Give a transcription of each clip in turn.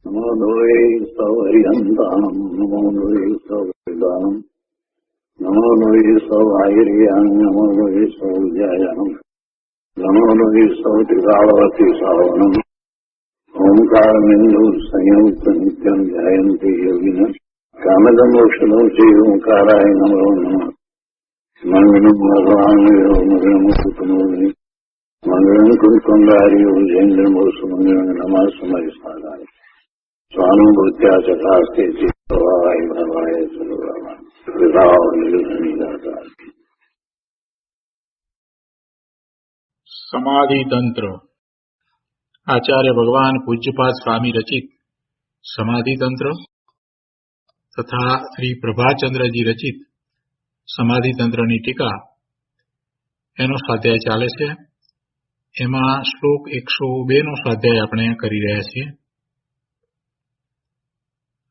નમો દ્વૈ સૌર્યંતામ નમો દ્વૈ સૌર્યદાનમ નમો દ્વૈ સૌર્યામ નમો દ્વૈ સૌર્યાયમ નમો દ્વૈ સૌત્રિકાવતી સાવનમ ઓંકારમિંદુ સંયુક્ત નિત્યમ જયંતિ યોગિન કામદમોક્ષદો શ્રી ઓંકારાય નમો નમઃ. મંગલમ ભગવાન મંગલમુકુતમોનિ મંગલમ કુંડારી જૈન્દ્રમોસ મંગલમ નમઃ સમય સાધાય સ્વાનુભૂત્યા ચકાસ્તે ચિત્તવાય ભવાય સર્વમાં સમાધિ તંત્ર આચાર્ય ભગવાન પૂજ્યપાદ સ્વામી રચિત સમાધિ તંત્ર તથા શ્રી પ્રભાચંદ્રજી રચિત સમાધિ તંત્રની ટીકા એનો સ્વાધ્યાય ચાલે છે. એમાં શ્લોક 102 નો સ્વાધ્યાય આપણે કરી રહ્યા છીએ.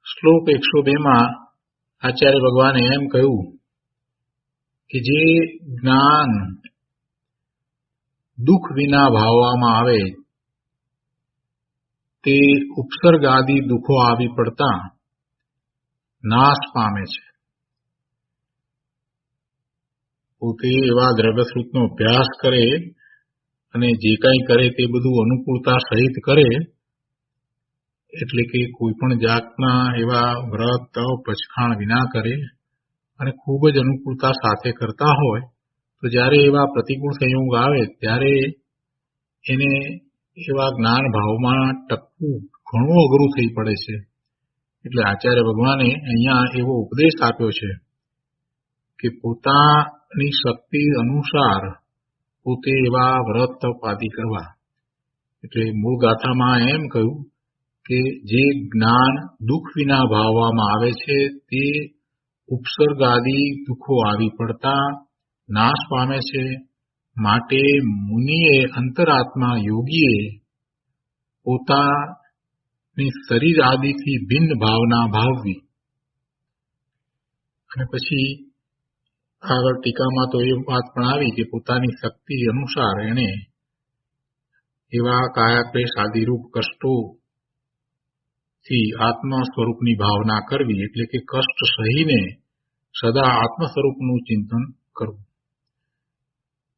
શ્લોક 102 આચાર્ય ભગવાને એમ કહ્યું કે જે જ્ઞાન દુઃખ વિના ભાવવામાં આવે તે ઉપસર્ગાદી દુઃખો આવી પડતા નાશ પામે છે. પોતે એવા દ્રવ્યશ્રુતનો અભ્યાસ કરે અને જે કંઈ કરે તે બધું અનુકૂળતા સહિત કરે, એટલે કે કોઈ પણ જાતના એવા વ્રત તપ પચખાણ વિના કરે અને ખૂબ જ અનુકૂળતા સાથે કરતા હોય તો જ્યારે એવા પ્રતિકૂળ સંયોગ આવે ત્યારે એને એવા જ્ઞાન ભાવમાં ટકવું ઘણું અઘરું થઈ પડે છે. એટલે આચાર્ય ભગવાને અહીંયા એવો ઉપદેશ આપ્યો છે કે પોતાની શક્તિ અનુસાર પોતે એવા વ્રત તપ આદિ કરવા. એટલે મૂળ ગાથામાં એમ કહ્યું કે જે જ્ઞાન દુઃખ વિના ભાવવામાં આવે છે તે ઉપસર્ગાદી દુઃખો આવી પડતા નાશ પામે છે. માટે મુનિએ અંતરાત્મા યોગીએ પોતાની શરીર આદિથી ભિન્ન ભાવના ભાવવી. અને પછી આગળ ટીકામાં તો એ વાત પણ આવી કે પોતાની શક્તિ અનુસાર એને એવા કાયાક્લેશ આદિરૂપ કષ્ટોથી આત્મ સ્વરૂપની ભાવના કરવી, એટલે કે કષ્ટ સહીને સદા આત્મ સ્વરૂપનું ચિંતન કરવું.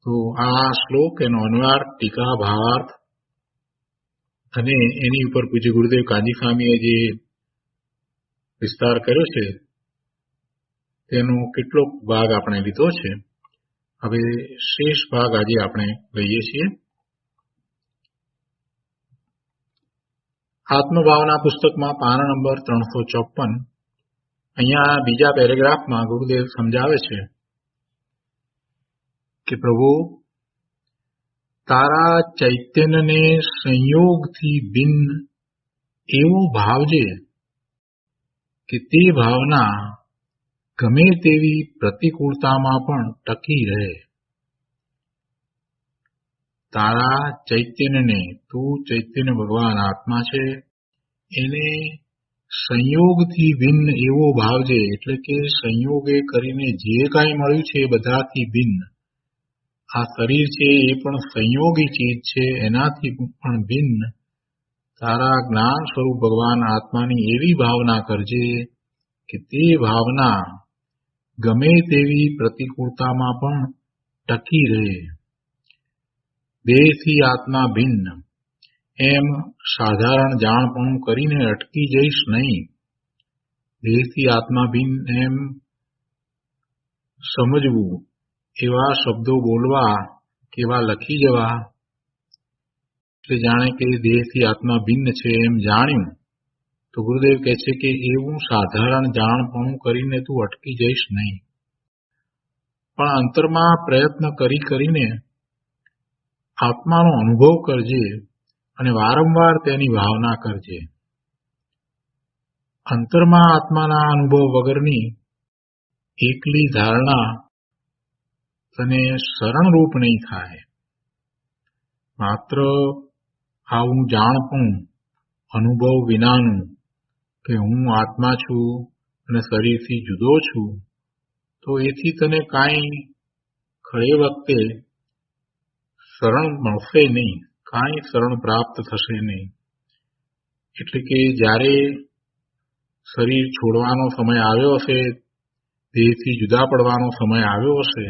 તો આ શ્લોક, એનો અનુવાદ, ટીકા, ભાવાર્થ અને એની ઉપર પૂજ્ય ગુરુદેવ કાજી સ્વામીએ જે વિસ્તાર કર્યો છે તેનો કેટલોક ભાગ આપણે લીધો છે. હવે શેષ ભાગ આજે આપણે લઈએ છીએ. આત્મભાવના પુસ્તકમાં પાના નંબર 354 અહીંયા બીજા પેરેગ્રાફમાં ગુરુદેવ સમજાવે છે કે પ્રભુ તારા ચૈતન્યને સંયોગથી ભિન્ન એવો ભાવજે કે તે ભાવના ગમે તેવી પ્રતિકૂળતામાં પણ ટકી રહે. તારા ચૈતન્યને, તું ચૈતન્ય ભગવાન આત્મા છે, એને સંયોગથી ભિન્ન એવો ભાવજે, એટલે કે સંયોગે કરીને જે કાંઈ મળ્યું છે એ બધાથી ભિન્ન. આ શરીર છે એ પણ સંયોગી ચીજ છે, એનાથી પણ ભિન્ન તારા જ્ઞાન સ્વરૂપ ભગવાન આત્માની એવી ભાવના કરજે કે તે ભાવના ગમે તેવી પ્રતિકૂળતામાં પણ ટકી રહે. દેહથી આત્મા ભિન્ન એમ સાધારણ જાણપણું કરીને અટકી જઈશ નહીં. દેહથી આત્મા ભિન્ન એમ સમજવું, એવા શબ્દો બોલવા, કેવા લખી જવા, એટલે જાણે કે દેહથી આત્મા ભિન્ન છે એમ જાણ્યું તો ગુરુદેવ કહે છે કે એવું સાધારણ જાણપણું કરીને તું અટકી જઈશ નહીં, પણ અંતરમાં પ્રયત્ન કરીને આત્માનો અનુભવ કરજે અને વારંવાર તેની ભાવના કરજે. અંતરમાં આત્માના અનુભવ વગરની એકલી ધારણા તને શરણરૂપ નહીં થાય. માત્ર આવું જાણપણું અનુભવ વિનાનું કે હું આત્મા છું અને શરીરથી જુદો છું, તો એથી તને કાંઈ ખરે વખતે શરણ મળશે નહીં, કાંઈ શરણ પ્રાપ્ત થશે નહીં. એટલે કે જ્યારે શરીર છોડવાનો સમય આવ્યો હશે, દેહથી જુદા પડવાનો સમય આવ્યો હશે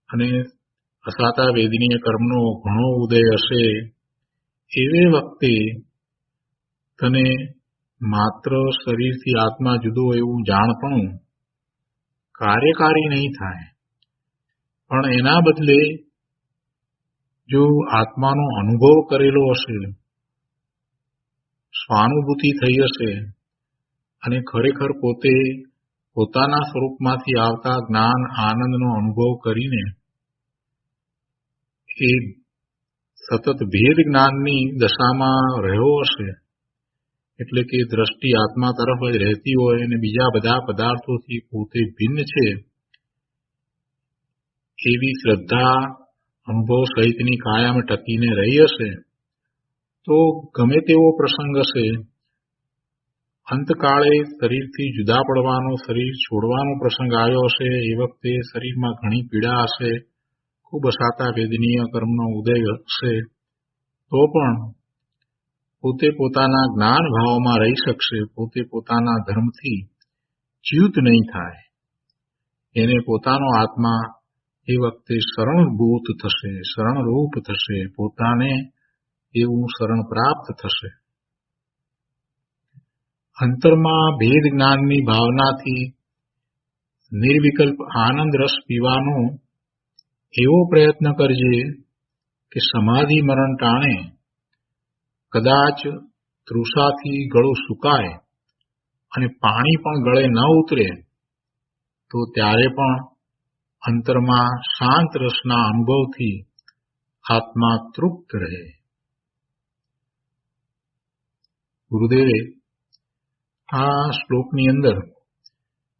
અને અસાતા વેદનીય કર્મનો ઘણો ઉદય હશે, એવે વખતે તને માત્ર શરીરથી આત્મા જુદો એવું જાણપણું કાર્યકારી નહીં થાય, પણ એના બદલે જો આત્માનો અનુભવ કરેલો હશે, સ્વાનુભૂતિ થઈ હશે અને ખરેખર પોતે પોતાના સ્વરૂપમાંથી આવતા જ્ઞાન આનંદનો અનુભવ કરીને એ સતત ભેદ જ્ઞાનની દશામાં રહ્યો હશે, એટલે કે દ્રષ્ટિ આત્મા તરફ જ રહેતી હોય અને બીજા બધા પદાર્થોથી પોતે ભિન્ન છે એવી શ્રદ્ધા અનુભવ સહિતની કાયમ ટકીને રહી હશે, તો ગમે તેવો પ્રસંગ હશે, અંતકાળે શરીરથી જુદા પડવાનો, શરીર છોડવાનો પ્રસંગ આવ્યો હશે, એ વખતે શરીરમાં ઘણી પીડા હશે, ખૂબ અસાતા વેદનીય કર્મનો ઉદય હશે, તો પણ પોતે પોતાના જ્ઞાન ભાવમાં રહી શકશે, પોતે પોતાના ધર્મથી ચ્યુત નહીં થાય. એને પોતાનો આત્મા એ વખતે શરણભૂત થશે, શરણરૂપ થશે, પોતાને એવું શરણ પ્રાપ્ત થશે. અંતરમાં ભેદ જ્ઞાનની ભાવનાથી નિર્વિકલ્પ આનંદ રસ પીવાનો એવો પ્રયત્ન કરજે કે સમાધિ મરણ ટાણે કદાચ તૃષાથી ગળું સુકાય અને પાણી પણ ગળે ન ઉતરે, તો ત્યારે પણ અંતરમાં શાંત રસના અનુભવથી આત્મા તૃપ્ત રહે. ગુરુદેવે આ શ્લોકની અંદર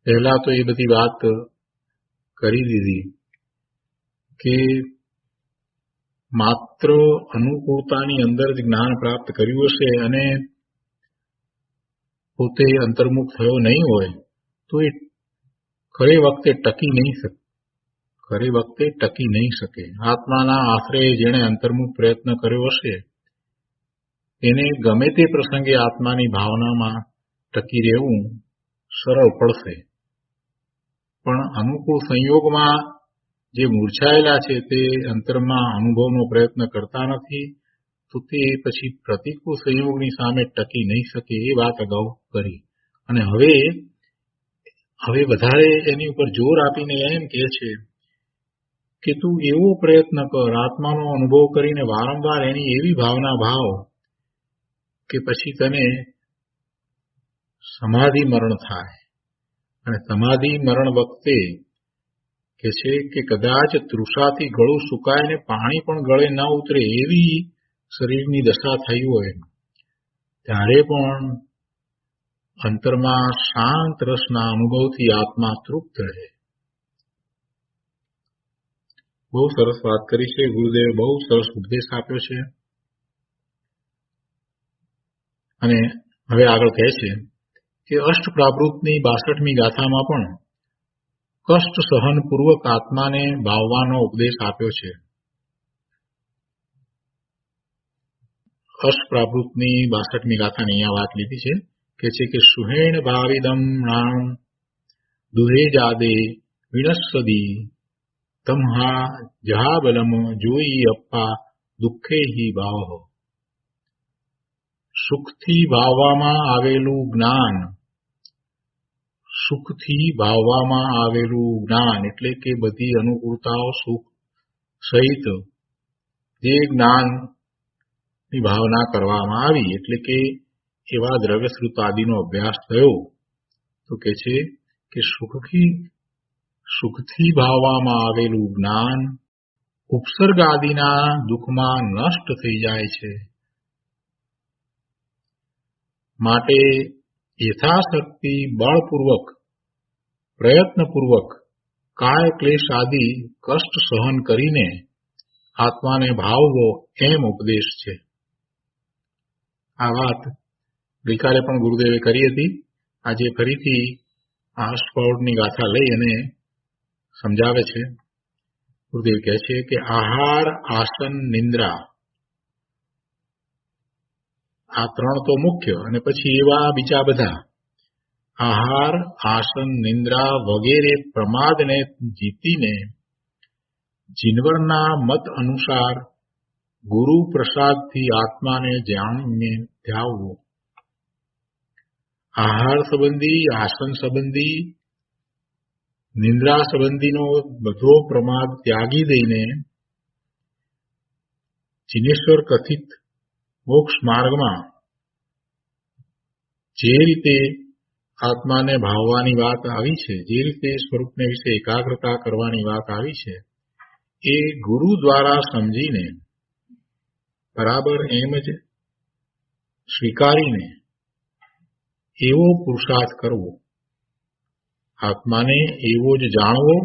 પહેલા તો એ બધી વાત કરી દીધી કે માત્ર અનુકૂળતાની અંદર જ જ્ઞાન પ્રાપ્ત કર્યું હશે અને પોતે અંતર્મુખ થયો નહીં હોય તો એ ખરે વખતે ટકી નહીં શકે. આત્માના આશ્રયે જેણે અંતર્મુખ પ્રયત્ન કર્યો હશે એને ગમે તે પ્રસંગે આત્માની ભાવનામાં ટકી રહેવું સરળ પડશે. પણ અનુકૂળ સંયોગમાં જે મૂર્છાયેલા છે તે અંતરમાં અનુભવનો પ્રયત્ન કરતા નથી, તો તે પછી પ્રતિકૂળ સંયોગની સામે ટકી નહીં શકે. એ વાત અગાઉ કરી અને હવે વધારે એની ઉપર જોર આપીને એમ કહે છે કે તું એવો પ્રયત્ન કર, આત્માનો અનુભવ કરીને વારંવાર એની એવી ભાવના ભાવ કે પછી તને સમાધિ મરણ થાય. અને સમાધિ મરણ વખતે કે છે કે કદાચ તૃષાથી ગળું સુકાય ને પાણી પણ ગળે ન ઉતરે એવી શરીરની દશા થઈ હોય, ત્યારે પણ અંતરમાં શાંત રસના અનુભવથી આત્મા તૃપ્ત રહે. બહુ સરસ વાત કરી છે ગુરુદેવે, બહુ સરસ ઉપદેશ આપ્યો છે. અને હવે આગળ કહે છે કે અષ્ટપ્રાવૃતની 62મી ગાથામાં પણ કષ્ટ સહનપૂર્વક આત્માને ભાવવાનો ઉપદેશ આપ્યો છે. અષ્ટપ્રાવૃતની 62મી ગાથાની અહીંયા વાત લીધી છે કે સુહેણ ભાવિદમ નામ દુહે જાદે વિનસ્સદી તમહા જહાબલમ જોઈ અપ્પા દુઃખે હિ ભાવ. સુખથી ભાવવામાં આવેલું જ્ઞાન એટલે કે બધી અનુકૂળતાઓ સુખ સહિત જે જ્ઞાનની ભાવના કરવામાં આવી, એટલે કે એવા દ્રવ્યશ્રુત આદિનો અભ્યાસ થયો, તો કે છે કે સુખથી ભાવવામાં આવેલું જ્ઞાન ઉપસર્ગ આદિના દુઃખમાં નષ્ટ થઈ જાય છે. માટે યથાશક્તિ બળપૂર્વક પ્રયત્નપૂર્વક કાય ક્લેશ આદિ કષ્ટ સહન કરીને આત્માને ભાવવો એમ ઉપદેશ છે. આ વાત ગઈકાલે પણ ગુરુદેવે કરી હતી. આજે ફરીથી આ અષ્ટપ્રાવૃતની ગાથા લઈ અને સમજાવે છે. ગુરુદેવ કહે છે કે આહાર, આસન, નિંદ્રા આ ત્રણ તો મુખ્ય, અને પછી એવા બીજા બધા આહાર, આસન, નિંદ્રા વગેરે પ્રમાદને જીતીને જીનવરના મત અનુસાર ગુરુ પ્રસાદથી આત્માને જાણીને ધ્યાવવો. આહાર સંબંધી, આસન સંબંધી, નિંદ્રા સંબંધીનો બધો પ્રમાદ ત્યાગી દઈને જીનેશ્વર કથિત મોક્ષ માર્ગમાં જે રીતે આત્માને ભાવવાની વાત આવી છે, જે રીતે સ્વરૂપને વિશે એકાગ્રતા કરવાની વાત આવી છે, એ ગુરુ દ્વારા સમજીને બરાબર એમ જ સ્વીકારીને એવો પુરુષાર્થ કરવો, આત્માને એવો જ જાણવો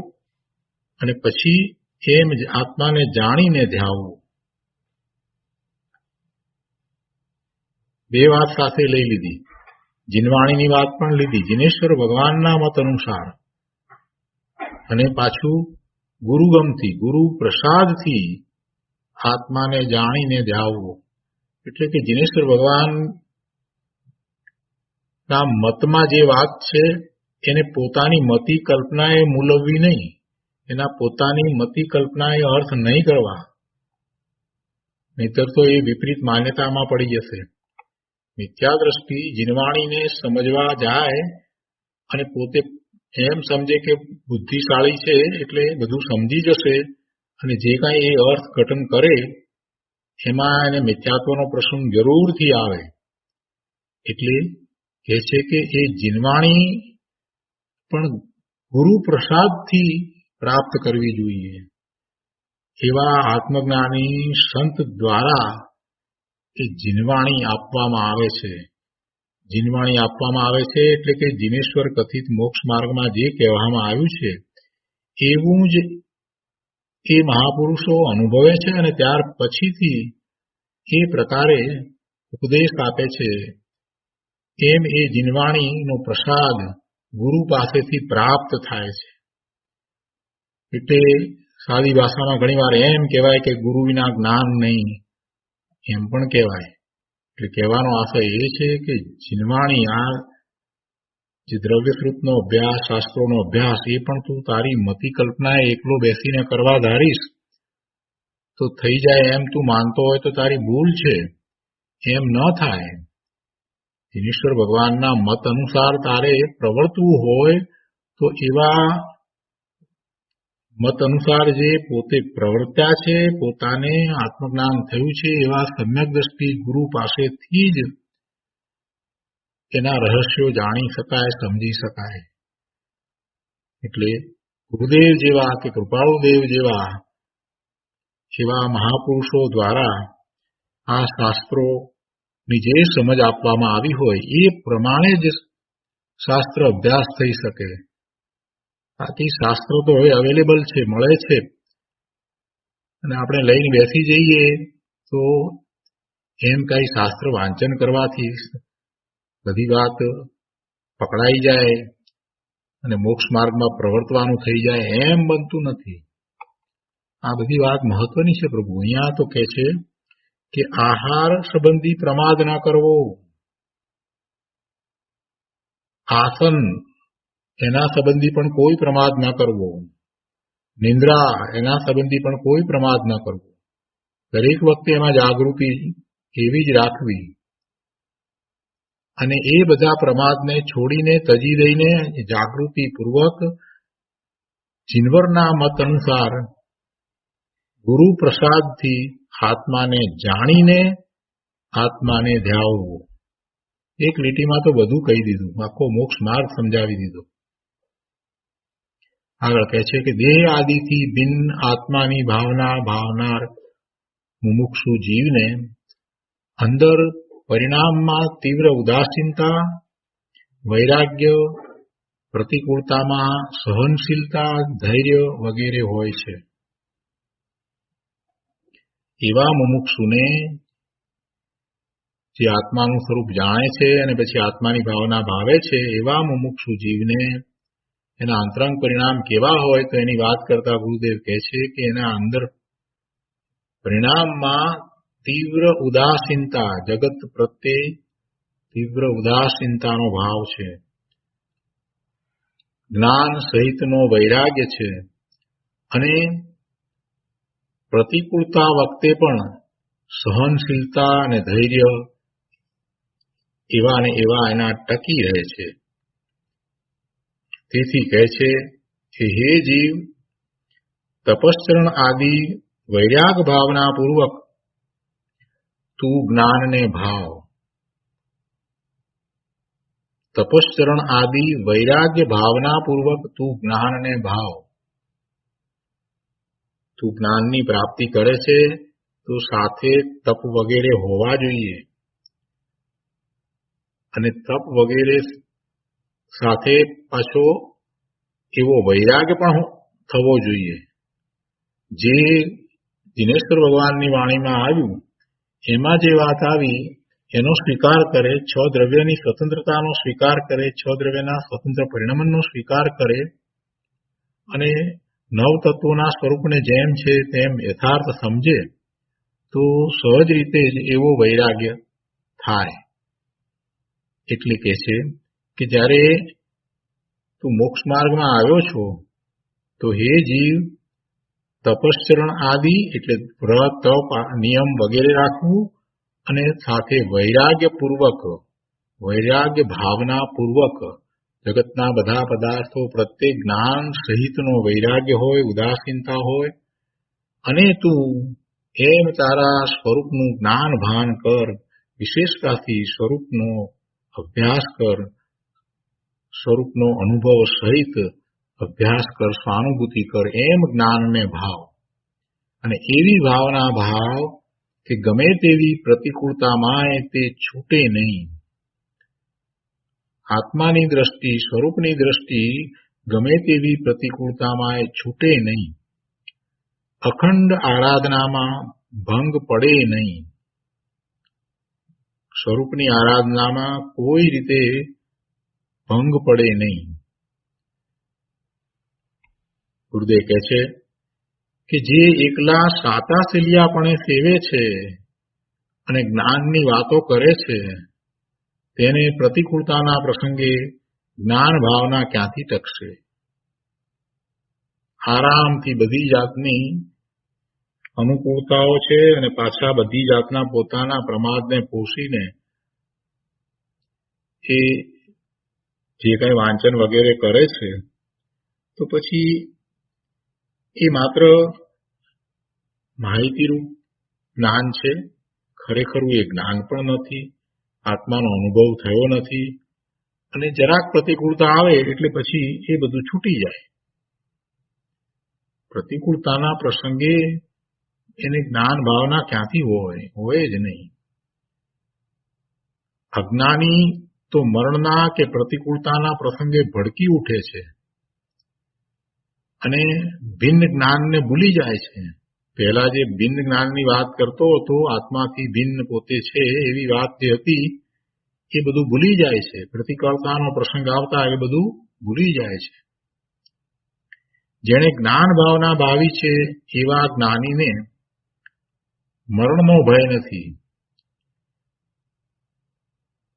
અને પછી એમ જ આત્માને જાણીને ધ્યાવવું. બે વાત સાથે લઈ લીધી, જીનવાણીની વાત પણ લીધી, જીનેશ્વર ભગવાનના મત અનુસાર, અને પાછું ગુરુગમથી, ગુરુ પ્રસાદથી આત્માને જાણીને ધ્યાવવો. એટલે કે જીનેશ્વર ભગવાનના મતમાં જે વાત છે એને પોતાની મતિ કલ્પનાએ મૂલવવી નહીં, એના પોતાની મતિ કલ્પનાએ અર્થ નહીં કરવા, નહીતર તો એ વિપરીત માન્યતામાં પડી જશે. મિથ્યા દ્રષ્ટિ જીનવાણીને સમજવા જાય અને પોતે એમ સમજે કે બુદ્ધિશાળી છે એટલે બધું સમજી જશે, અને જે કાંઈ એ અર્થ ઘટન કરે એમાં એને મિથ્યાત્વનો પ્રસંગ જરૂરથી આવે. એટલે કહે છે કે એ જીનવાણી પણ ગુરુ પ્રસાદથી પ્રાપ્ત કરવી જોઈએ. એવા આત્મજ્ઞાની સંત દ્વારા એ જીનવાણી આપવામાં આવે છે. જીનવાણી આપવામાં આવે છે એટલે કે જીનેશ્વર કથિત મોક્ષ માર્ગમાં જે કહેવામાં આવ્યું છે એવું જ એ મહાપુરુષો અનુભવે છે, અને ત્યાર પછીથી એ પ્રકારે ઉપદેશ આપે છે. એમ એ જીનવાણીનો પ્રસાદ ગુરુ પાસેથી પ્રાપ્ત થાય છે. એટલે સાદી ભાષામાં ઘણીવાર એમ કહેવાય કે ગુરુ વિના જ્ઞાન નહીં, એમ પણ કહેવાય. એટલે કહેવાનો આશય એ છે કે જીનવાણી, આ જે દ્રવ્યશ્રુતનો અભ્યાસ, શાસ્ત્રોનો અભ્યાસ, એ પણ તું તારી મતિ કલ્પનાએ એકલો બેસીને કરવા ધારીશ તો થઈ જાય એમ તું માનતો હોય તો તારી ભૂલ છે. એમ ન થાય. જીનેશ્વર ભગવાનના મત અનુસાર તારે પ્રવર્તવું હોય તો એવા મત અનુસાર જે પોતે પ્રવર્ત્યા છે, પોતાને આત્મજ્ઞાન થયું છે, એવા સમ્યક દ્રષ્ટિ ગુરુ પાસેથી જ એના રહસ્યો જાણી શકાય, સમજી શકાય. એટલે ગુરુદેવ જેવા કે કૃપાળુદેવ જેવા એવા મહાપુરુષો દ્વારા આ શાસ્ત્રોની જે સમજ આપવામાં આવી હોય એ પ્રમાણે જ શાસ્ત્ર અભ્યાસ થઈ શકે. બાકી શાસ્ત્રો તો હવે અવેલેબલ છે, મળે છે, અને આપણે લઈને બેસી જઈએ તો એમ કઈ શાસ્ત્ર વાંચન કરવાથી બધી વાત પકડાઈ જાય અને મોક્ષ માર્ગમાં પ્રવર્તવાનું થઈ જાય એમ બનતું નથી. આ બધી વાત મહત્વની છે. પ્રભુ અહીંયા તો કહે છે કે આહાર સંબંધી પ્રમાદ ના કરવો, આસન એના સંબંધી પણ કોઈ પ્રમાદ ના કરવો, નિંદ્રા એના સંબંધી પણ કોઈ પ્રમાદ ના કરવો. દરેક વખતે એમાં જાગૃતિ એવી જ રાખવી, અને એ બધા પ્રમાદને છોડીને, તજી દઈને જાગૃતિપૂર્વક જીનવરના મત અનુસાર ગુરુ પ્રસાદથી આત્માને જાણીને આત્માને ધ્યાવવો. એક લીટીમાં તો બધું કહી દીધું, આખો મોક્ષ માર્ગ સમજાવી દીધો. આગળ કહે છે કે દેહ આદિથી ભિન્ન આત્માની ભાવના ભાવનાર મુમુક્ષુ જીવને અંદર પરિણામમાં તીવ્ર ઉદાસીનતા, વૈરાગ્ય, પ્રતિકૂળતામાં સહનશીલતા, ધૈર્ય વગેરે હોય છે. એવા મુમુક્ષુને, જે આત્માનું સ્વરૂપ જાણે છે અને પછી આત્માની ભાવના ભાવે છે, એવા મુમુક્ષુ જીવને એના અંતરંગ પરિણામ કેવા હોય તો એની વાત કરતા ગુરુદેવ કહે છે કે એના અંદર પરિણામમાં તીવ્ર ઉદાસીનતા, જગત પ્રત્યે તીવ્ર ઉદાસીનતાનો ભાવ છે. જ્ઞાન સહિતનો વૈરાગ્ય છે અને પ્રતિકૂળતા વખતે પણ સહનશીલતા અને ધૈર્ય એવા ને એવા એના ટકી રહે છે. તેથી કહે છે કે હે જીવ, તપશ્ચરણ આદિ વૈરાગ ભાવના પૂર્વક તું જ્ઞાનને ભાવ. તપશ્ચરણ આદિ વૈરાગ્ય ભાવના પૂર્વક તું જ્ઞાનને ભાવ. તું જ્ઞાનની પ્રાપ્તિ કરે છે તો સાથે તપ વગેરે હોવા જોઈએ અને તપ વગેરે સાથે પાછો એવો વૈરાગ્ય પણ થવો જોઈએ. જે દિનેશ્વર ભગવાનની વાણીમાં આવ્યું એમાં જે વાત આવી એનો સ્વીકાર કરે, 6 દ્રવ્યની સ્વતંત્રતાનો સ્વીકાર કરે, 6 દ્રવ્યના સ્વતંત્ર પરિણમનનો સ્વીકાર કરે અને 9 તત્વોના સ્વરૂપને જેમ છે તેમ યથાર્થ સમજે તો સહજ રીતે જ એવો વૈરાગ્ય થાય. એટલે કહે છે કે જ્યારે તું મોક્ષ માર્ગમાં આવ્યો છો તો હે જીવ, તપશ્ચરણ આદિ એટલે વ્રત, તપ, નિયમ વગેરે રાખવું અને સાથે વૈરાગ્ય ભાવના પૂર્વક જગતના બધા પદાર્થો પ્રત્યે જ્ઞાન સહિતનો વૈરાગ્ય હોય, ઉદાસીનતા હોય અને તું એમ તારા સ્વરૂપનું જ્ઞાન ભાન કર, વિશેષતાથી સ્વરૂપનો અભ્યાસ કર, સ્વરૂપનો અનુભવ સહિત અભ્યાસ કર, સ્વાનુભૂતિ કર, એમ જ્ઞાનને ભાવ. અને એવી ભાવના ભાવ કે ગમે તેવી પ્રતિકૂળતામાં તે છૂટે નહીં. આત્માની દ્રષ્ટિ, સ્વરૂપની દ્રષ્ટિ ગમે તેવી પ્રતિકૂળતામાં છૂટે નહીં. અખંડ આરાધનામાં ભંગ પડે નહીં. સ્વરૂપની આરાધનામાં કોઈ રીતે ભંગ પડે નહીં. ગુરુદેવ કહે છે કે જે એકલા સાતાશીલિયાપણે સેવે છે અને જ્ઞાનની વાતો કરે છે તેને પ્રતિકૂળતાના પ્રસંગે જ્ઞાન ભાવના ક્યાંથી ટકશે? આરામથી બધી જાતની અનુકૂળતાઓ છે અને પાછા બધી જાતના પોતાના પ્રમાદને પોષીને એ જે કઈ વાંચન વગેરે કરે છે તો પછી એ માત્ર માહિતીરૂપ જ્ઞાન છે. ખરેખર એ જ્ઞાન પણ નથી, આત્માનો અનુભવ થયો નથી અને જરાક પ્રતિકૂળતા આવે એટલે પછી એ બધું છૂટી જાય. પ્રતિકૂળતાના પ્રસંગે એને જ્ઞાન ભાવના ક્યાંથી હોય જ નહીં. અજ્ઞાની તો મરણના કે પ્રતિકૂળતાના પ્રસંગે ભડકી ઉઠે છે અને ભિન્ન જ્ઞાનને ભૂલી જાય છે. પહેલા જે ભિન્ન જ્ઞાનની વાત કરતો હતો, આત્માથી ભિન્ન પોતે છે એવી વાત જે હતી એ બધું ભૂલી જાય છે. પ્રતિકૂળતાનો પ્રસંગ આવતા એ બધું ભૂલી જાય છે. જેણે જ્ઞાન ભાવના ભાવી છે એવા જ્ઞાનીને મરણનો ભય નથી.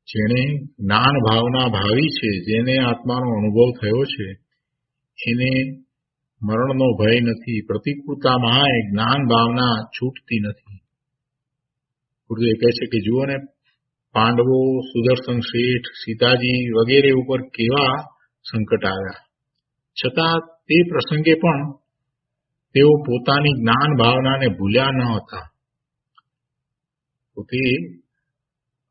જેણે જ્ઞાન ભાવના ભાવી છે, જેને આત્માનો અનુભવ થયો છે એને મરણનો ભય નથી. પ્રતિકૂળતામાં જ્ઞાન ભાવના છૂટતી નથી. ગુરુદેવ કહે છે કે જુઓ ને, પાંડવો, સુદર્શન શેઠ, સીતાજી વગેરે ઉપર કેવા સંકટ આવ્યા, છતાં તે પ્રસંગે પણ તેઓ પોતાની જ્ઞાન ભાવનાને ભૂલ્યા ન હતા. પોતે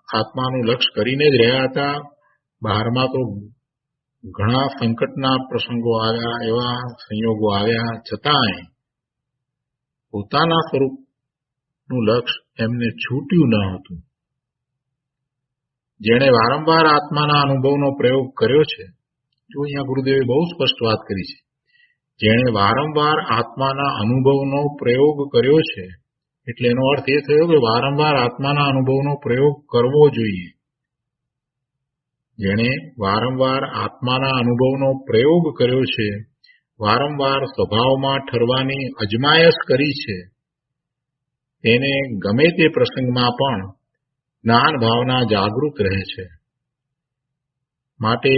આત્માનું લક્ષ્ય કરીને જ રહ્યા હતા. બહારમાં તો ઘણા સંકટના પ્રસંગો આવ્યા, એવા સંયોગો આવ્યા, છતાંય પોતાના સ્વરૂપનું લક્ષ્ય એમને છૂટ્યું ન હતું. જેણે વારંવાર આત્માના અનુભવનો પ્રયોગ કર્યો છે, જો અહીંયા ગુરુદેવે બહુ સ્પષ્ટ વાત કરી છે, જેણે વારંવાર આત્માના અનુભવનો પ્રયોગ કર્યો છે એટલે એનો અર્થ એ થયો કે વારંવાર આત્માના અનુભવનો પ્રયોગ કરવો જોઈએ. જેણે વારંવાર આત્માના અનુભવનો પ્રયોગ કર્યો છે, વારંવાર સ્વભાવમાં ઠરવાની અજમાયશ કરી છે, તેને ગમે તે પ્રસંગમાં પણ જ્ઞાન ભાવના જાગૃત રહે છે. માટે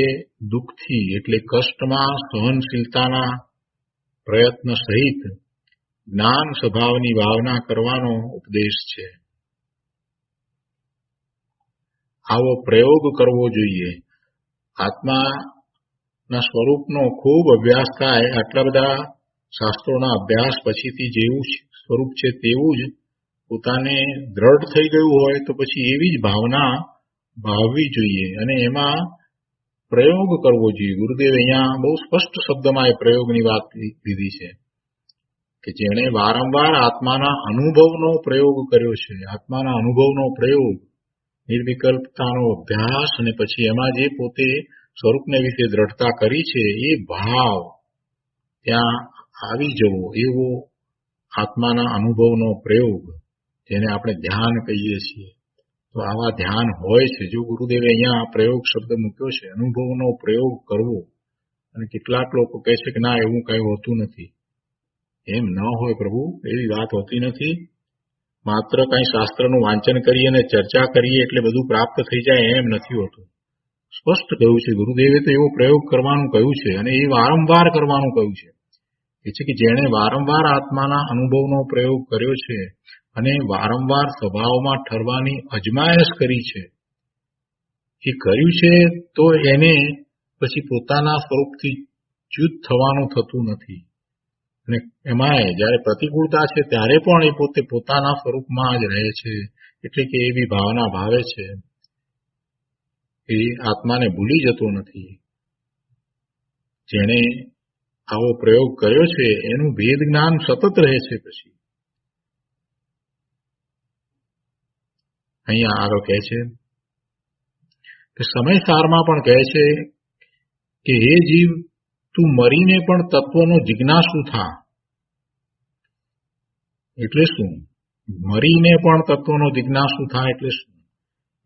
દુઃખથી એટલે કષ્ટમાં સહનશીલતાના પ્રયત્ન સહિત જ્ઞાન સ્વભાવની ભાવના કરવાનો ઉપદેશ છે. આવો પ્રયોગ કરવો જોઈએ. આત્માના સ્વરૂપનો ખૂબ અભ્યાસ થાય. આટલા બધા શાસ્ત્રોના અભ્યાસ પછીથી જેવું સ્વરૂપ છે તેવું જ પોતાને દ્રઢ થઈ ગયું હોય તો પછી એવી જ ભાવના ભાવવી જોઈએ અને એમાં પ્રયોગ કરવો જોઈએ. ગુરુદેવ અહીંયા બહુ સ્પષ્ટ શબ્દમાં એ પ્રયોગની વાત લીધી છે કે જેણે વારંવાર આત્માના અનુભવનો પ્રયોગ કર્યો છે. આત્માના અનુભવનો પ્રયોગ, નિર્વિકલ્પતાનો અભ્યાસ અને પછી એમાં જે પોતે સ્વરૂપને વિશે દ્રઢતા કરી છે એ ભાવ ત્યાં આવી જવો, એવો આત્માના અનુભવનો પ્રયોગ, જેને આપણે ધ્યાન કહીએ છીએ. તો આવા ધ્યાન હોય છે. જો ગુરુદેવે અહીંયા પ્રયોગ શબ્દ મૂક્યો છે, અનુભવનો પ્રયોગ કરવો. અને કેટલાક લોકો કહે છે કે ના, એવું કઈ હોતું નથી. એમ ન હોય પ્રભુ, એવી વાત હોતી નથી. માત્ર કઈ શાસ્ત્રનું વાંચન કરીએ અને ચર્ચા કરીએ એટલે બધું પ્રાપ્ત થઈ જાય એમ નથી હોતું. સ્પષ્ટ કહ્યું છે ગુરુદેવે તો એવો પ્રયોગ કરવાનું કહ્યું છે અને એ વારંવાર કરવાનું કહ્યું છે. એ છે કે જેણે વારંવાર આત્માના અનુભવનો પ્રયોગ કર્યો છે અને વારંવાર સ્વભાવમાં ઠરવાની અજમાયશ કરી છે, એ કર્યું છે તો એને પછી પોતાના સ્વરૂપથી જુદ થવાનું થતું નથી. અને એમાંય જયારે પ્રતિકૂળતા છે ત્યારે પણ એ પોતે પોતાના સ્વરૂપમાં જ રહે છે. એટલે કે એવી ભાવના ભાવે છે, એ આત્માને ભૂલી જતો નથી. જેણે આવો પ્રયોગ કર્યો છે એનું ભેદ જ્ઞાન સતત રહે છે. પછી અહીંયા આગળ કહે છે કે સમયસારમાં પણ કહે છે કે હે જીવ, તું મરીને પણ તત્વનો જિજ્ઞાસુ થા. એટલે શું? મરીને પણ તત્વનો જિજ્ઞાસુ થા એટલે શું?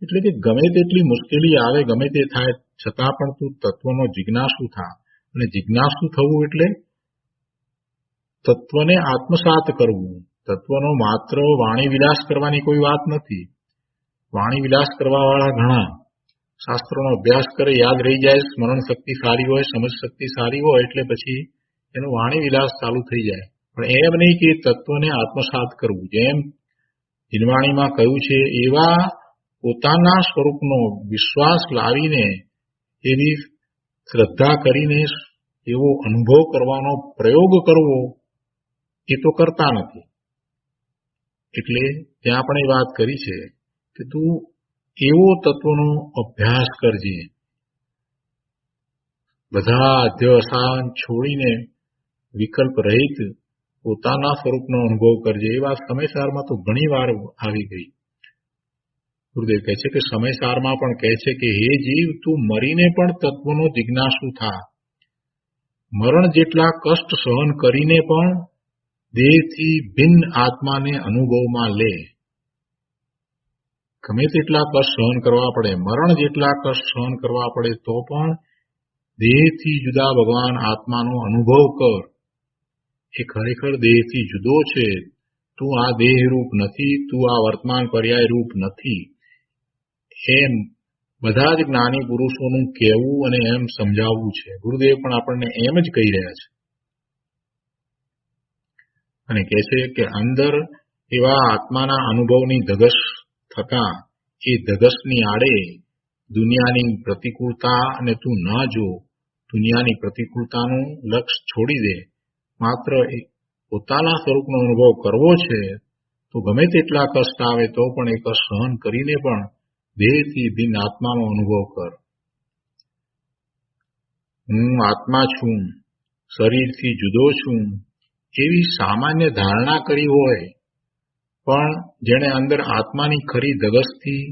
એટલે કે ગમે તેટલી મુશ્કેલી આવે, ગમે તે થાય, છતાં પણ તું તત્વનો જિજ્ઞાસુ થા. અને જિજ્ઞાસુ થવું એટલે તત્વને આત્મસાત કરવું. તત્વનો માત્ર વાણી વિલાસ કરવાની કોઈ વાત નથી. વાણી વિલાસ કરવા વાળા ઘણા, શાસ્ત્રોનો અભ્યાસ કરે, યાદ રહી જાય, સ્મરણ શક્તિ સારી હોય, સમજ શક્તિ સારી હોય એટલે પછી એનો વાણી વિલાસ ચાલુ થઈ જાય. પણ એમ નહીં કે તત્વને આત્મસાત કરવું. જેમ જીનવાણીમાં કહ્યું છે એવા પોતાના સ્વરૂપનો વિશ્વાસ લાવીને, એવી શ્રદ્ધા કરીને એવો અનુભવ કરવાનો પ્રયોગ કરવો, એ તો કરતા નથી. એટલે ત્યાં પણ એ વાત કરી છે કે તું એવો તત્વનો અભ્યાસ કરજે. બધા અધ્યવસાન છોડીને વિકલ્પ રહિત પોતાના સ્વરૂપનો અનુભવ કરજે. એ વાત સમયસારમાં તો ઘણી વાર આવી ગઈ. ગુરુદેવ કહે છે કે સમયસારમાં પણ કહે છે કે હે જીવ, તું મરીને પણ તત્વનો જિજ્ઞાસુ થા. મરણ જેટલા કષ્ટ સહન કરીને પણ દેહથી ભિન્ન આત્માને અનુભવમાં લે. ગમે તેટલા કષ્ટ સહન કરવા પડે, મરણ જેટલા કષ્ટ સહન કરવા પડે તો પણ દેહથી જુદા ભગવાન આત્માનો અનુભવ કર. એ ખરેખર દેહથી જુદો છે. તું આ દેહ રૂપ નથી, તું આ વર્તમાન પર્યાય રૂપ નથી. એમ બધા જ જ્ઞાની પુરુષોનું કહેવું અને એમ સમજાવવું છે. ગુરુદેવ પણ આપણને એમ જ કહી રહ્યા છે. અને કહે છે કે અંદર એવા આત્માના અનુભવની ધગશ થતા એ ધગશની આડે દુનિયાની પ્રતિકૂળતા અને તું ન જો. દુનિયાની પ્રતિકૂળતાનું લક્ષ્ય છોડી દે. માત્ર પોતાના સ્વરૂપનો અનુભવ કરવો છે તો ગમે તેટલા કષ્ટ આવે તો પણ એ કષ્ટ સહન કરીને પણ દેહથી ભિન્ન આત્માનો અનુભવ કર. હું આત્મા છું, શરીરથી જુદો છું, એવી સામાન્ય ધારણા કરી હોય, પણ જેણે અંદર આત્માની ખરી ધગશથી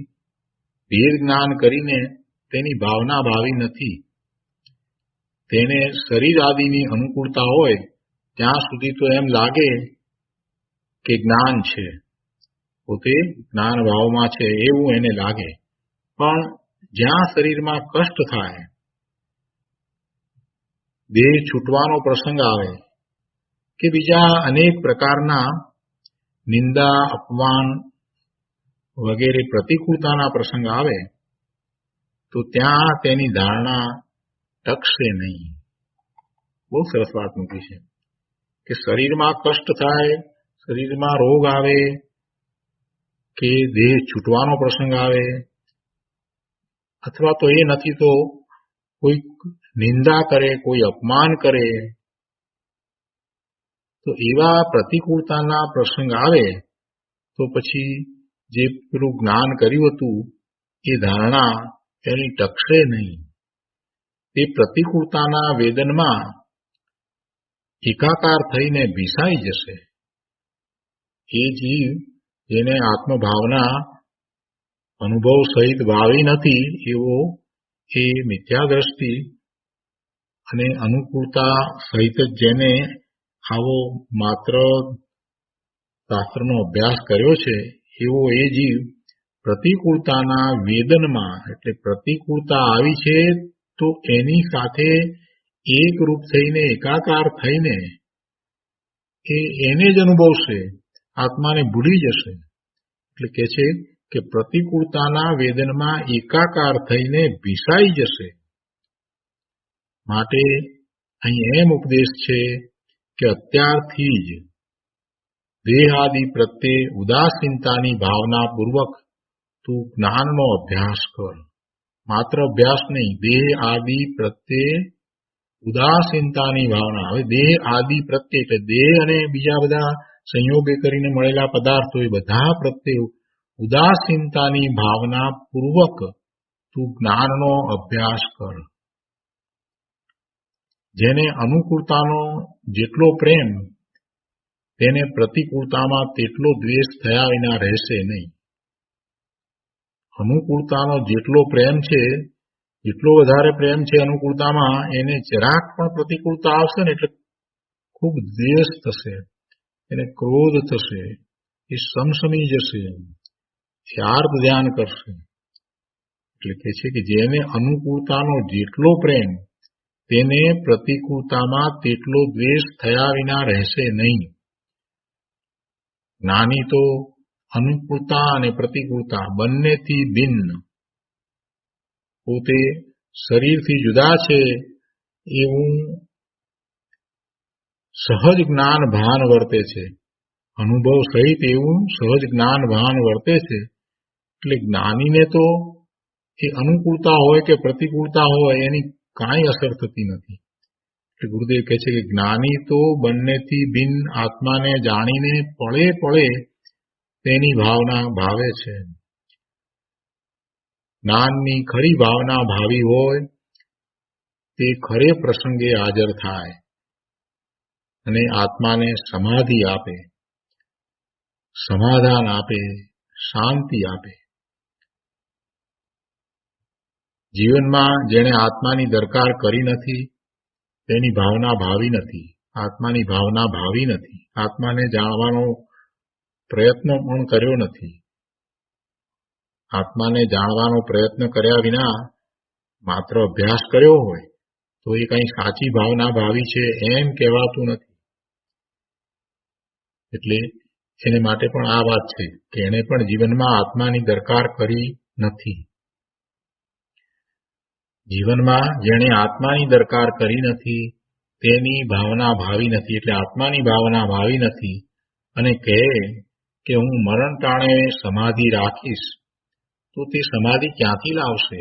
ભેદ જ્ઞાન કરીને તેની ભાવના ભાવી નથી, તેને શરીર આદિની અનુકૂળતા હોય ત્યાં સુધી તો એમ લાગે કે જ્ઞાન છે, પોતે જ્ઞાન ભાવમાં છે એવું એને લાગે. પણ જ્યાં શરીરમાં કષ્ટ થાય, દેહ છૂટવાનો પ્રસંગ આવે કે બીજા અનેક પ્રકારના નિંદા, અપમાન વગેરે પ્રતિકૂળતાના પ્રસંગ આવે તો ત્યાં તેની ધારણા ટકશે નહીં. બહુ સરસ વાત મૂકી છે કે શરીરમાં કષ્ટ થાય, શરીરમાં રોગ આવે કે દેહ છૂટવાનો પ્રસંગ આવે, અથવા તો એ નથી તો કોઈ નિંદા કરે, કોઈ અપમાન કરે, તો એવા પ્રતિકૂળતાના પ્રસંગ આવે તો પછી જે પેલું જ્ઞાન કર્યું હતું એ ધારણા એની ટકશે નહીં. તે પ્રતિકૂળતાના વેદનમાં એકાકાર થઈને ભીસાઈ જશે. એ જીવ જેને આત્મભાવના અનુભવ સહિત વાવી નથી એવો એ મિથ્યા દ્રષ્ટિ અને અનુકૂળતા સહિત જ જેને આવો માત્ર શાસ્ત્રનો અભ્યાસ કર્યો છે એવો એ જીવ પ્રતિકૂળતાના વેદનમાં, એટલે પ્રતિકૂળતા આવી છે તો એની સાથે એકરૂપ થઈને એકાકાર થઈને એને જ અનુભવશે, આત્માને ભૂલી જશે. એટલે કે છે કે પ્રતિકૂળતાના વેદનમાં એકાકાર થઈને ભીસાઈ જશે. માટે અહીં એમ ઉપદેશ છે કે અત્યારથી જ દેહ આદિ પ્રત્યે ઉદાસીનતાની ભાવના પૂર્વક તું જ્ઞાનનો અભ્યાસ કર. માત્ર અભ્યાસ નહીં, દેહ આદિ પ્રત્યે ઉદાસીનતાની ભાવના. હવે દેહ આદિ પ્રત્યે એટલે દેહ અને બીજા બધા સંયોગે કરીને મળેલા પદાર્થો એ બધા પ્રત્યે ઉદાસીનતાની ભાવના પૂર્વક તું જ્ઞાનનો અભ્યાસ કર. જેને અનુકૂળતાનો જેટલો પ્રેમ તેને પ્રતિકૂળતામાં તેટલો દ્વેષ થયા વિના રહેશે નહીં. અનુકૂળતાનો જેટલો પ્રેમ છે, જેટલો વધારે પ્રેમ છે અનુકૂળતામાં, એને જરાક પણ પ્રતિકૂળતા આવશે ને એટલે ખૂબ દ્વેષ થશે, એને ક્રોધ થશે, એ સમસમી જશે, એ આર્ત ધ્યાન કરશે. એટલે કે છે કે જેને અનુકૂળતાનો જેટલો પ્રેમ તેને પ્રતિકૂળતામાં તેટલો દ્વેષ થયા વિના રહેશે નહીં. જ્ઞાની તો અનુકૂળતા અને પ્રતિકૂળતા બંનેથી ભિન્ન, પોતે શરીરથી જુદા છે એવું સહજ જ્ઞાન ભાન વર્તે છે, અનુભવ સહિત એવું સહજ જ્ઞાન ભાન વર્તે છે. એટલે જ્ઞાનીને તો એ અનુકૂળતા હોય કે પ્રતિકૂળતા હોય એની કાંઈ અસર થતી નથી. એટલે ગુરુદેવ કહે છે કે જ્ઞાની તો બંનેથી ભિન્ન આત્માને જાણીને પળે પળે તેની ભાવના ભાવે છે. જ્ઞાનની ખરી ભાવના ભાવી હોય તે ખરે પ્રસંગે હાજર થાય અને આત્માને સમાધિ આપે, સમાધાન આપે, શાંતિ આપે. જીવનમાં જેણે આત્માની દરકાર કરી નથી તેની ભાવના ભાવી નથી, આત્માની ભાવના ભાવી નથી, આત્માને જાણવાનો પ્રયત્ન પણ કર્યો નથી. આત્માને જાણવાનો પ્રયત્ન કર્યા વિના માત્ર અભ્યાસ કર્યો હોય તો એ કંઈ સાચી ભાવના ભાવી છે એમ કહેવાતું નથી. એટલે એને માટે પણ આ વાત છે કે એણે પણ જીવનમાં આત્માની દરકાર કરી નથી. જીવનમાં જેણે આત્માની દરકાર કરી નથી તેની ભાવના ભાવી નથી, એટલે આત્માની ભાવના ભાવી નથી. અને કહે કે હું મરણ ટાણે સમાધિ રાખીશ, તો તે સમાધિ ક્યાંથી લાવશે?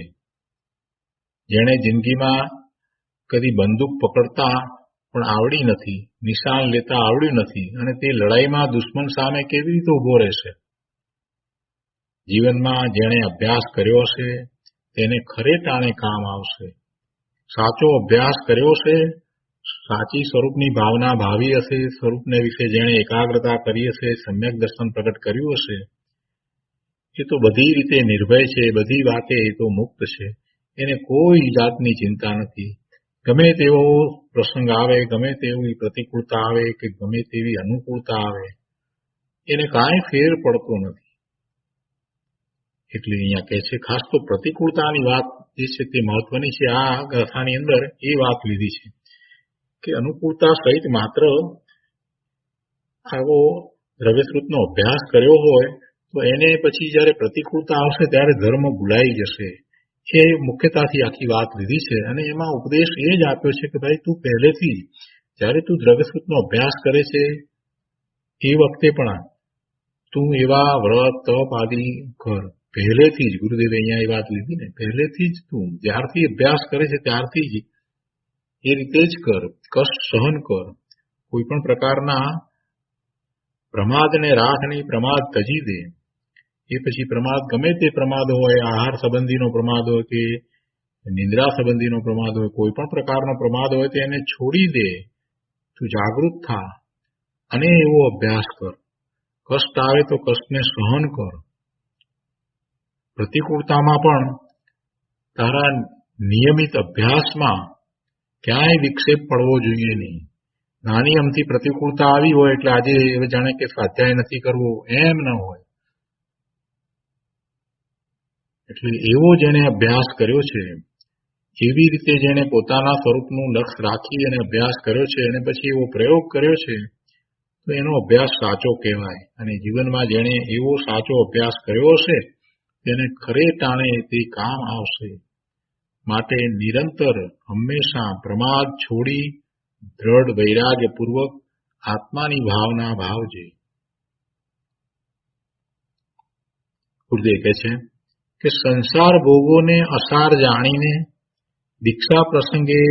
જેણે જિંદગીમાં કદી બંદૂક પકડતા પણ આવડી નથી, નિશાન લેતા આવડ્યું નથી, અને તે લડાઈમાં દુશ્મન સામે કેવી રીતે ઉભો રહેશે? જીવનમાં જેણે અભ્યાસ કર્યો છે તેને ખરે ટાણે કામ આવશે. સાચો અભ્યાસ કર્યો છે, સાચી સ્વરૂપની ભાવના ભાવી હશે, સ્વરૂપને વિશે જેણે એકાગ્રતા કરી હશે, સમ્યક દર્શન પ્રગટ કર્યું હશે, એ તો બધી રીતે નિર્ભય છે, બધી વાતે એ તો મુક્ત છે. એને કોઈ જાતની ચિંતા નથી. ગમે તેવો પ્રસંગ આવે, ગમે તેવી પ્રતિકૂળતા આવે કે ગમે તેવી અનુકૂળતા આવે, એને કાંઈ ફેર પડતો નથી. એટલે અહીંયા કહે છે ખાસ તો પ્રતિકૂળતાની વાત જે છે તે મહત્વની છે. આ ગાથાની અંદર એ વાત લીધી છે કે અનુકૂળતા સહિત માત્ર આવો દ્રવ્યશ્રુતનો અભ્યાસ કર્યો હોય તો એને પછી જયારે પ્રતિકૂળતા આવશે ત્યારે ધર્મ ભૂલાઈ જશે. એ મુખ્યતાથી આખી વાત લીધી છે અને એમાં ઉપદેશ એ જ આપ્યો છે કે ભાઈ તું પહેલેથી જયારે તું દ્રવ્યશ્રુતનો અભ્યાસ કરે છે એ વખતે પણ તું એવા વ્રત તપ આદિ કર. પહેલેથી જ ગુરુદેવે અહીંયા એ વાત લીધી ને, પહેલેથી જ તું જ્યારથી અભ્યાસ કરે છે ત્યારથી જ એ રીતે જ કર. કષ્ટ સહન કર. કોઈ પણ પ્રકારના પ્રમાદને રાખ નહીં, પ્રમાદ તજી દે. એ પછી પ્રમાદ ગમે તે પ્રમાદ હોય, આહાર સંબંધીનો પ્રમાદ હોય કે નિંદ્રા સંબંધીનો પ્રમાદ હોય, કોઈ પણ પ્રકારનો પ્રમાદ હોય તો એને છોડી દે. તું જાગૃત થા અને એવો અભ્યાસ કર. કષ્ટ આવે તો કષ્ટને સહન કર. પ્રતિકૂળતામાં પણ તારા નિયમિત અભ્યાસમાં ક્યાંય વિક્ષેપ પડવો જોઈએ નહીં. નાની અમથી પ્રતિકૂળતા આવી હોય એટલે આજે હવે જાણે કે સ્વાધ્યાય નથી કરવો, એમ ન હોય. એટલે એવો જેને અભ્યાસ કર્યો છે, એવી રીતે જેને પોતાના સ્વરૂપનું લક્ષ્ય રાખી અને અભ્યાસ કર્યો છે અને પછી એવો પ્રયોગ કર્યો છે તો એનો અભ્યાસ સાચો કહેવાય. અને જીવનમાં જેણે એવો સાચો અભ્યાસ કર્યો હશે તેને ખરે ટાણે તે કામ આવશે. માટે નિરંતર હંમેશા પ્રમાદ છોડી દ્રઢ વૈરાગ્યપૂર્વક આત્માની ભાવના ભાવજે. ગુરુદેવ કહે છે કે સંસાર ભોગોને અસાર જાણીને દીક્ષા પ્રસંગે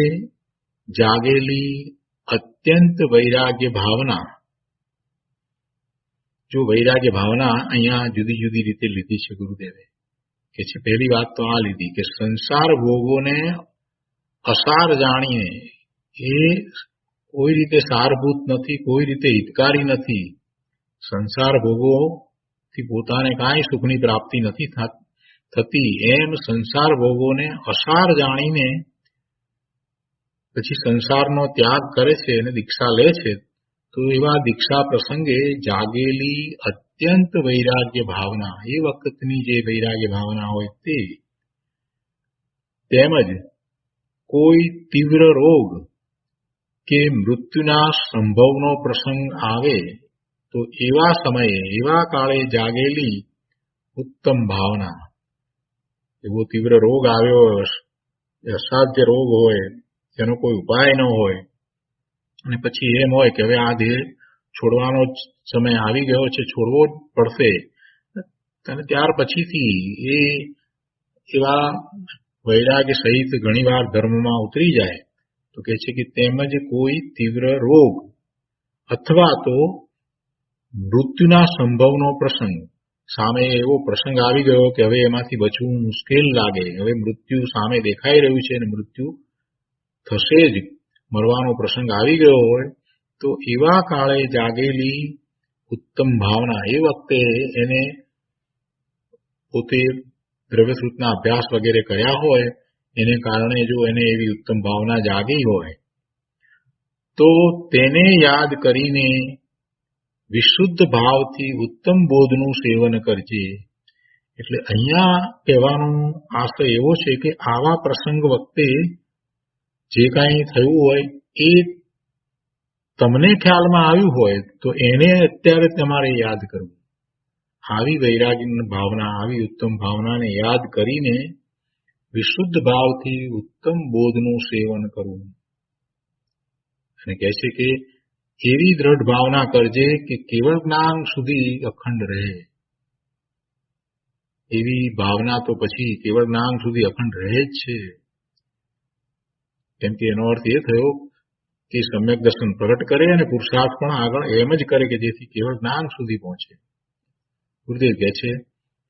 જાગેલી અત્યંત વૈરાગ્ય ભાવના. જો વૈરાગ્ય ભાવના અહીંયા જુદી જુદી રીતે લીધી છે ગુરુદેવે. કે છે પહેલી વાત તો આ લીધી કે સંસાર ભોગોને અસાર જાણીને, એ કોઈ રીતે સારભૂત નથી, કોઈ રીતે હિતકારી નથી. સંસાર ભોગોથી પોતાને કાંઈ સુખની પ્રાપ્તિ નથી થતી. એમ સંસાર ભોગોને અસાર જાણીને પછી સંસારનો ત્યાગ કરે છે અને દીક્ષા લે છે. તો એવા દીક્ષા પ્રસંગે જાગેલી અત્યંત વૈરાગ્ય ભાવના, એ વખતની જે વૈરાગ્ય ભાવના હોય તે, તેમજ કોઈ તીવ્ર રોગ કે મૃત્યુના સંભવનો પ્રસંગ આવે તો એવા સમયે, એવા કાળે જાગેલી ઉત્તમ ભાવના. એવો તીવ્ર રોગ આવ્યો હોય, અસાધ્ય રોગ હોય, તેનો કોઈ ઉપાય ન હોય અને પછી એમ હોય કે હવે આ દેહ છોડવાનો સમય આવી ગયો છે, છોડવો જ પડશે, અને ત્યાર પછીથી એવા વૈરાગ્ય સહિત ઘણીવાર ધર્મમાં ઉતરી જાય તો કહે છે કે તેમજ કોઈ તીવ્ર રોગ અથવા તો મૃત્યુના સંભવનો પ્રસંગ, સામે એવો પ્રસંગ આવી ગયો કે હવે એમાંથી બચવું મુશ્કેલ લાગે, હવે મૃત્યુ સામે દેખાઈ રહ્યું છે અને મૃત્યુ થશે જ, મરવાનો પ્રસંગ આવી ગયો હોય તો એવા કાળે જાગેલી ઉત્તમ ભાવના, એ વખતે એને પોતે દ્રવ્યશ્રુતના અભ્યાસ વગેરે કર્યા હોય એને કારણે જો એને એવી ઉત્તમ ભાવના જાગી હોય તો તેને યાદ કરીને વિશુદ્ધ ભાવથી ઉત્તમ બોધનું સેવન કરજે. એટલે અહીંયા કહેવાનો આશય એવો છે કે આવા પ્રસંગ વખતે જે કાંઈ થયું હોય એ તમને ખ્યાલમાં આવ્યું હોય તો એને અત્યારે તમારે યાદ કરવું. આવી વૈરાગ્યની ભાવના, આવી ઉત્તમ ભાવનાને યાદ કરીને વિશુદ્ધ ભાવથી ઉત્તમ બોધનું સેવન કરવું. અને કહે છે કે એવી દ્રઢ ભાવના કરજે કે કેવળ જ્ઞાન સુધી અખંડ રહે. એવી ભાવના તો પછી કેવળ જ્ઞાન સુધી અખંડ રહે જ છે. કેમ કે એનો અર્થ એ થયો કે સમ્યક દર્શન પ્રગટ કરે અને પુરુષાર્થ પણ આગળ એમ જ કરે કે જેથી કેવળ જ્ઞાન સુધી પહોંચે. ગુરુદેવ કહે છે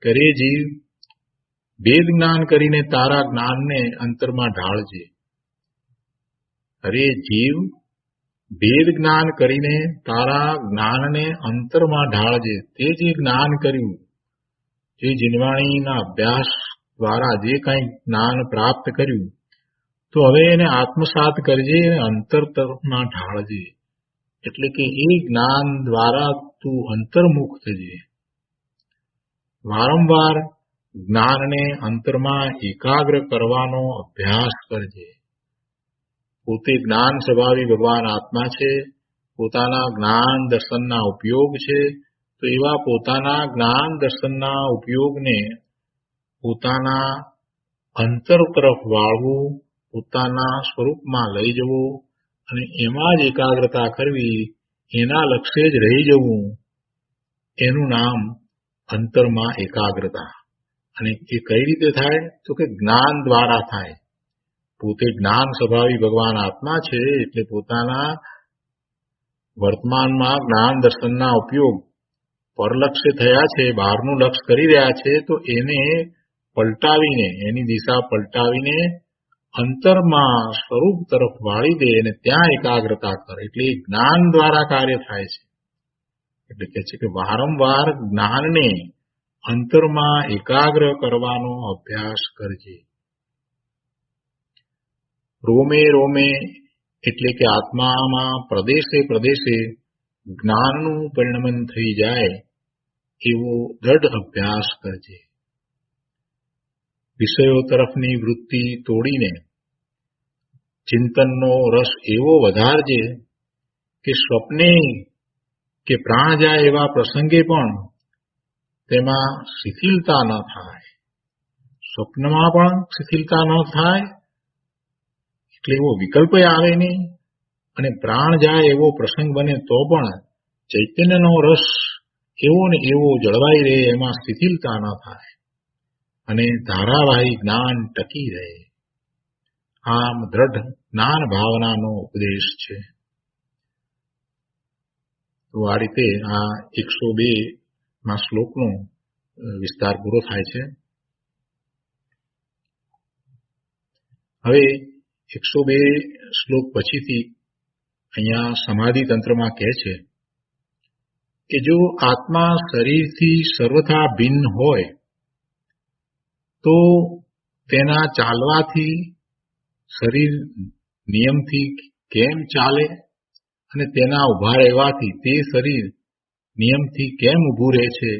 કરે જીવ વેદ જ્ઞાન કરીને તારા જ્ઞાનને અંતરમાં ઢાળજે. અરે જીવ વેદ જ્ઞાન કરીને તારા જ્ઞાનને અંતરમાં ઢાળજે. તે જે જ્ઞાન કર્યું, જે જીનવાણીના અભ્યાસ દ્વારા જે કાંઈ જ્ઞાન પ્રાપ્ત કર્યું, તો હવે એને આત્મસાત કરજે અને અંતર તરફમાં ઢાળજે. એટલે કે એ જ્ઞાન દ્વારા તું અંતર્મુખ થજે. વારંવાર જ્ઞાનને અંતરમાં એકાગ્ર કરવાનો અભ્યાસ કરજે. પોતે જ્ઞાન સ્વભાવી ભગવાન આત્મા છે, પોતાના જ્ઞાન દર્શનના ઉપયોગ છે તો એવા પોતાના જ્ઞાન દર્શનના ઉપયોગને પોતાના અંતર તરફ વાળવું, પોતાના સ્વરૂપમાં લઈ જવું અને એમાં જ એકાગ્રતા કરવી, એના લક્ષ્ય જ રહી જવું, એનું નામ અંતરમાં એકાગ્રતા. અને એ કઈ રીતે થાય? તો કે જ્ઞાન દ્વારા થાય. પોતે જ્ઞાન સ્વભાવી ભગવાન આત્મા છે, એટલે પોતાના વર્તમાનમાં જ્ઞાન દર્શનના ઉપયોગ પરલક્ષ્ય થયા છે, બહારનું લક્ષ્ય કરી રહ્યા છે, તો એને પલટાવીને, એની દિશા પલટાવીને અંતરમાં સ્વરૂપ તરફ વાળી દે અને ત્યાં એકાગ્રતા કરે. એટલે એ જ્ઞાન દ્વારા કાર્ય થાય છે. એટલે કહે છે કે વારંવાર જ્ઞાનને અંતરમાં એકાગ્ર કરવાનો અભ્યાસ કરજે. રોમે રોમે એટલે કે આત્મામાં પ્રદેશે પ્રદેશે જ્ઞાનનું પરિણમન થઈ જાય એવો દ્રઢ અભ્યાસ કરજે. વિષયો તરફની વૃત્તિ તોડીને ચિંતનનો રસ એવો વધારજે કે સ્વપ્ને કે પ્રાણ જાય એવા પ્રસંગે પણ તેમાં શિથિલતા ન થાય. સ્વપ્નમાં પણ શિથિલતા ન થાય, એટલે એવો વિકલ્પ આવે નહીં. અને પ્રાણ જાય એવો પ્રસંગ બને તો પણ ચૈતન્યનો રસ એવો ને એવો જળવાઈ રહે, એમાં શિથિલતા ન થાય અને ધારાવાહી જ્ઞાન ટકી રહે. આમ દ્રઢ જ્ઞાન ભાવનાનો ઉપદેશ છે. તો આ રીતે આ 102 શ્લોકનો વિસ્તાર પૂરો થાય છે. હવે 102 શ્લોક પછીથી અહીંયા સમાધિ તંત્રમાં કહે છે કે જો આત્મા શરીરથી સર્વથા ભિન્ન હોય તો તેના ચાલવાથી શરીર નિયમથી કેમ ચાલે અને તેના ઉભા રહેવાથી તે શરીર નિયમથી કેમ ઊભું રહે છે,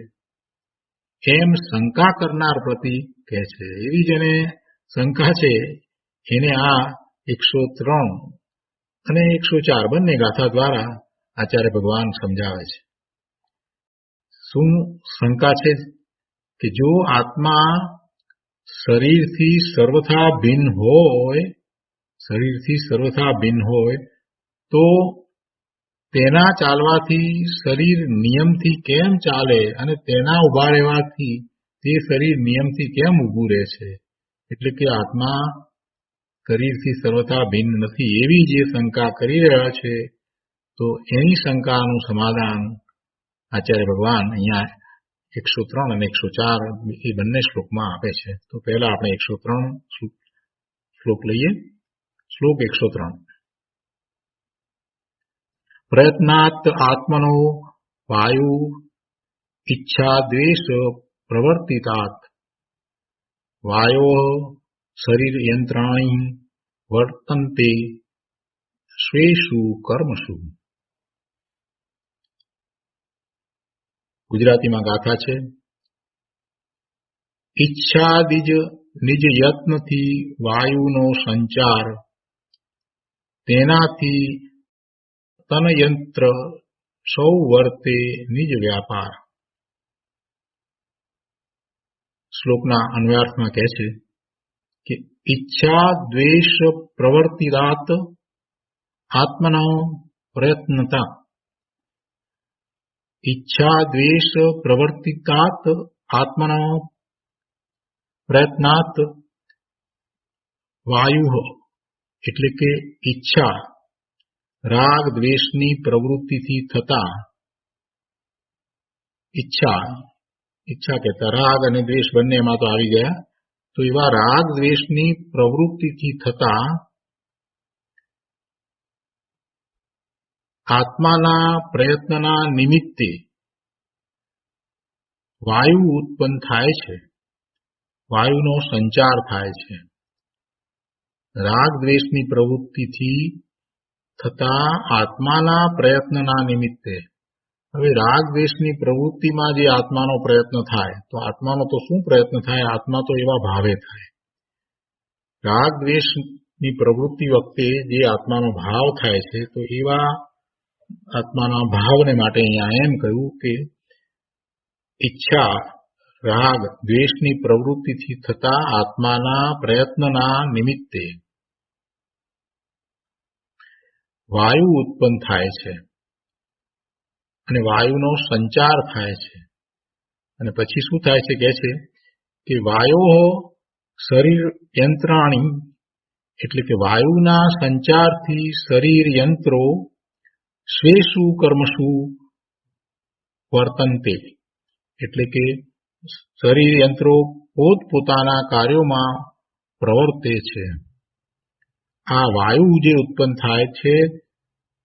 એમ શંકા કરનાર પ્રતિ કહે છે. એવી જેને શંકા છે એને આ 103 અને 104 બંને ગાથા દ્વારા આચાર્ય ભગવાન સમજાવે છે. શું શંકા છે? કે જો આત્મા શરીરથી સર્વથા ભિન્ન હોય તો તેના ચાલવાથી શરીર નિયમથી કેમ ચાલે અને તેના ઉભા રહેવાથી તે શરીર નિયમથી કેમ ઊભું રહે છે? એટલે કે આત્મા શરીરથી સર્વથા ભિન્ન નથી, એવી જે શંકા કરી રહ્યા છે, તો એની શંકાનું સમાધાન આચાર્ય ભગવાન અહીંયા 103 અને 104 એ બંને શ્લોકમાં આપે છે. તો પહેલા આપણે 103 શ્લોક લઈએ. શ્લોક 103. પ્રયત્નાત આત્મનો વાયુ ઈચ્છા દ્વેષ પ્રવર્તિતાત વાયો શરીર યંત્રાણી વર્તન્તે સ્વેષુ કર્મસુ. ગુજરાતીમાં ગાથા છે. ઈચ્છા નિજ યત્નથી વાયુનો સંચાર, તેનાથી તનયંત્ર સૌ વર્તે નિજ વ્યાપાર. શ્લોકના અન્વયાર્થમાં કહે છે કે ઈચ્છા દ્વેષ પ્રવર્તિતાત આત્મનો પ્રયત્નતા. ઈચ્છા દ્વેષ પ્રવર્તિતાત આત્મનો પ્રયત્નાત વાયુ એટલે કે ઈચ્છા રાગ દ્વેષની પ્રવૃત્તિથી થતા, ઈચ્છા કહેતા રાગ અને દ્વેષ બંને એમાં તો આવી ગયા, તો એવા રાગ દ્વેષની પ્રવૃત્તિથી થતા આત્માના પ્રયત્નના નિમિત્તે વાયુ ઉત્પન્ન થાય છે, વાયુનો સંચાર થાય છે. રાગ દ્વેષની પ્રવૃત્તિથી થતા આત્માના પ્રયત્નના નિમિત્તે. હવે રાગ દ્વેષની પ્રવૃત્તિમાં જે આત્માનો પ્રયત્ન થાય, તો આત્માનો તો શું પ્રયત્ન થાય? આત્મા તો એવા ભાવે થાય. રાગ દ્વેષની પ્રવૃત્તિ વખતે જે આત્માનો ભાવ થાય છે, તો એવા આત્માના ભાવને માટે અહીંયા એમ કહ્યું કે ઈચ્છા, રાગ, દ્વેષની પ્રવૃત્તિથી થતા આત્માના પ્રયત્નના નિમિત્તે વાયુ ઉત્પન્ન થાય છે અને વાયુનો સંચાર થાય છે. અને પછી શું થાય છે કહે છે કે વાયો શરીર યંત્રાણી, એટલે કે વાયુના સંચારથી શરીર યંત્રો સ્વેષુ કર્મસુ વર્તન્તે, એટલે કે શરીર યંત્રો પોતપોતાના કાર્યોમાં પ્રવર્તે છે. આ વાયુ જે ઉત્પન્ન થાય છે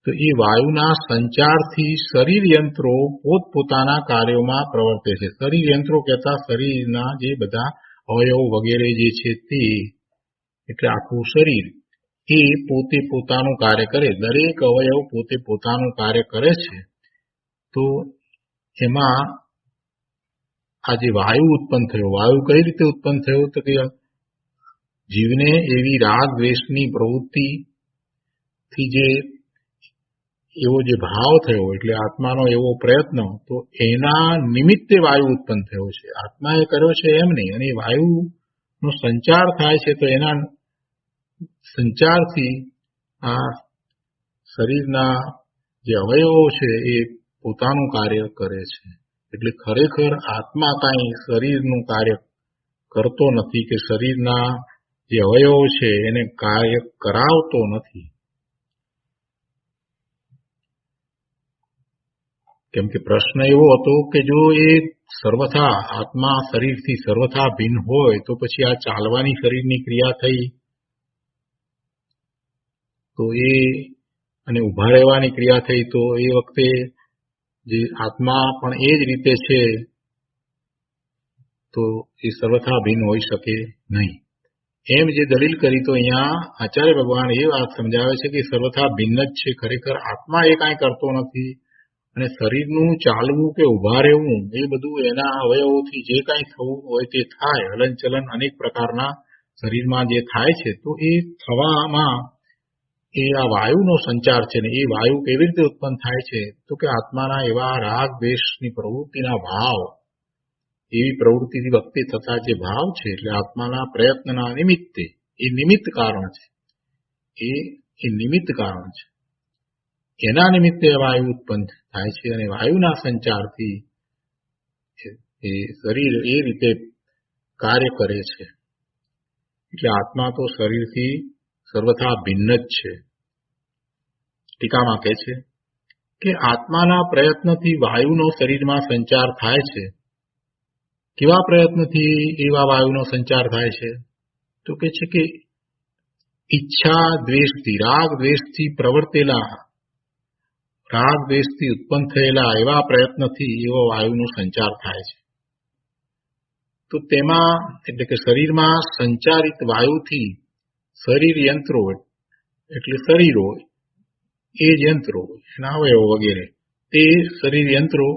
તો એ વાયુના સંચારથી શરીર યંત્રો પોતપોતાના કાર્યોમાં પ્રવર્તે છે. શરીર યંત્રો કહેતા શરીરના જે બધા અવયવ વગેરે જે છે તે, એટલે આખું શરીર એ પોતે પોતાનું કાર્ય કરે. દરેક અવયવ પોતે પોતાનું કાર્ય કરે છે. તો એમાં આ જે વાયુ ઉત્પન્ન થયો, વાયુ કઈ રીતે ઉત્પન્ન થયો તો કે જીવને એવી રાગ દ્વેષની પ્રવૃત્તિથી જે એવો જે ભાવ થયો, એટલે આત્માનો એવો પ્રયત્ન, તો એના નિમિત્તે વાયુ ઉત્પન્ન થયો છે. આત્માએ કર્યો છે એમ નહીં. અને વાયુનો સંચાર થાય છે તો એના સંચારથી આ શરીરના જે અવયવો છે એ પોતાનું કાર્ય કરે છે. એટલે ખરેખર આત્મા કાંઈ શરીરનું કાર્ય કરતો નથી કે શરીરના જે અવયવો છે એને કાર્ય કરાવતો નથી. કેમ કે પ્રશ્ન એવો હતો કે જો એ સર્વથા આત્મા શરીરથી સર્વથા ભિન્ન હોય તો પછી આ ચાલવાની શરીરની ક્રિયા થઈ, તો એ અને ઉભા રહેવાની ક્રિયા થઈ, તો એ વખતે જે આત્મા પણ એ જ રીતે છે તો એ સર્વથા ભિન્ન હોઈ શકે નહીં. એમ જે દલીલ કરી તો અહીંયા આચાર્ય ભગવાન એ વાત સમજાવે છે કે સર્વથા ભિન્ન જ છે. ખરેખર આત્મા એ કાંઈ કરતો નથી. અને શરીરનું ચાલવું કે ઉભા રહેવું એ બધું એના અવયવોથી જે કાંઈ થવું હોય તે થાય. હલનચલન અનેક પ્રકારના શરીરમાં જે થાય છે તો એ થવામાં એ આ વાયુનો સંચાર છે. ને એ વાયુ કેવી રીતે ઉત્પન્ન થાય છે તો કે આત્માના એવા રાગ દ્વેષની પ્રવૃત્તિના ભાવ, એવી પ્રવૃત્તિથી વખતે થતા જે ભાવ છે, એટલે આત્માના પ્રયત્નના નિમિત્તે એ નિમિત્ત કારણ છે. એ નિમિત્ત કારણ છે. એના નિમિત્તે વાયુ ઉત્પન્ન થાય છે અને વાયુના સંચારથી એ શરીર એ રીતે કાર્ય કરે છે. એટલે આત્મા તો શરીરથી સર્વથા ભિન્ન જ છે. ટીકામાં કહે છે કે આત્માના પ્રયત્નથી વાયુનો શરીરમાં સંચાર થાય છે. કેવા પ્રયત્નથી એવા વાયુનો સંચાર થાય છે તો કે છે કે ઈચ્છા દ્વેષથી, રાગ દ્વેષથી પ્રવર્તેલા, રાગ દ્વેષથી ઉત્પન્ન થયેલા એવા પ્રયત્નથી એવો વાયુનો સંચાર થાય છે. તો તેમાં એટલે કે શરીરમાં સંચારિત વાયુથી શરીર યંત્રો, એટલે શરીરો, એ જ યંત્રો, એના અવયવો વગેરે, તે શરીર યંત્રો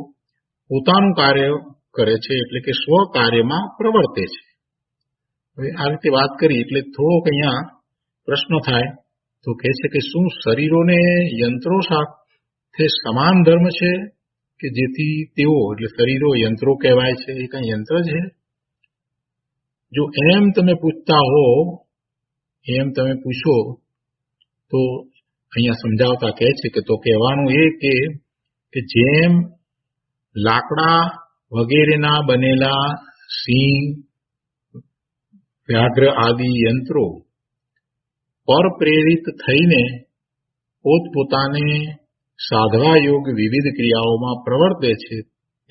પોતાનું કાર્ય કરે છે, એટલે કે સ્વ કાર્યમાં પ્રવર્તે છે. હવે આ રીતે વાત કરી એટલે થોડોક અહીંયા પ્રશ્ન થાય તો કહે છે કે શું શરીરોને યંત્રો સાથે સમાન ધર્મ છે કે જેથી તેઓ, એટલે શરીરો યંત્રો કહેવાય છે, એ કઈ યંત્ર છે? જો એમ તમે પૂછતા હો, એમ તમે પૂછો તો અહીંયા સમજાવતા કહે છે કે તો કહેવાનું એ કે જેમ લાકડા વગેરેના બનેલા સિંહ, વ્યાઘ્ર આદિ યંત્રો પર પ્રેરિત થઈને પોતપોતાને સાધવા યોગ વિવિધ ક્રિયાઓમાં પ્રવર્તે છે,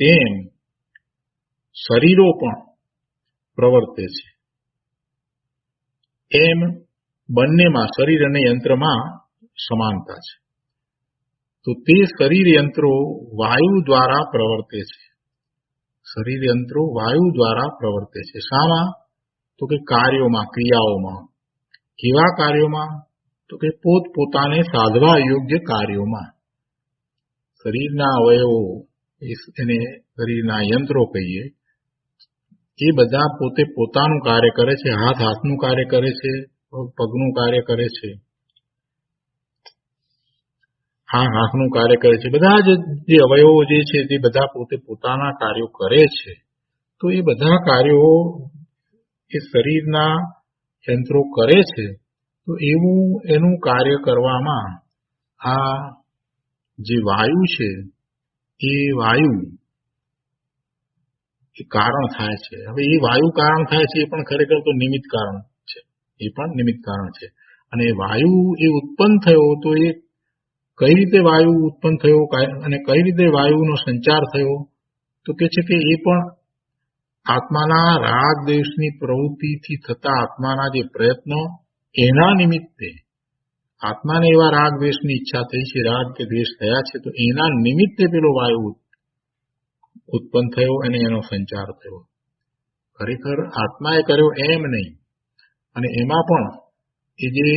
તેમ શરીરો પણ પ્રવર્તે છે. એમ બંનેમાં, શરીર અને યંત્રમાં સમાનતા છે. તો તે શરીર યંત્રો વાયુ દ્વારા પ્રવર્તે છે. શરીર યંત્રો વાયુ દ્વારા પ્રવર્તે છે. શામાં? તો કે કાર્યોમાં, ક્રિયાઓમાં. કેવા કાર્યોમાં? તો કે પોતપોતાને સાધવા યોગ્ય કાર્યોમાં. શરીરના અવયવો, એને શરીરના યંત્રો કહીએ, એ બધા પોતે પોતાનું કાર્ય કરે છે. હાથ હાથનું કાર્ય કરે છે, પગ પગનું કાર્ય કરે છે. આંખનું કાર્ય કરે છે, બધા જે અવયવો જે છે તે બધા પોતે પોતાના કાર્યો કરે છે. તો એ બધા કાર્યો એ શરીરના યંત્રો કરે છે. તો એવું એનું કાર્ય કરવામાં આ જે વાયુ છે એ વાયુ એ કારણ થાય છે. હવે એ વાયુ કારણ થાય છે એ પણ ખરેખર તો નિમિત્ત કારણ છે. એ પણ નિમિત્ત કારણ છે. અને વાયુ એ ઉત્પન્ન થયો તો એ કઈ રીતે વાયુ ઉત્પન્ન થયો અને કઈ રીતે વાયુનો સંચાર થયો, તો કે છે કે એ પણ આત્માના રાગ દ્વેષની પ્રવૃત્તિથી થતા આત્માના જે પ્રયત્નો એના નિમિત્તે આત્માને એવા રાગ દ્વેષની ઈચ્છા થઈ છે, રાગ કે દ્વેષ થયા છે, તો એના નિમિત્તે પેલો વાયુ ઉત્પન્ન થયો અને એનો સંચાર થયો. ખરેખર આત્માએ કર્યો એમ નહીં. અને એમાં પણ એ જે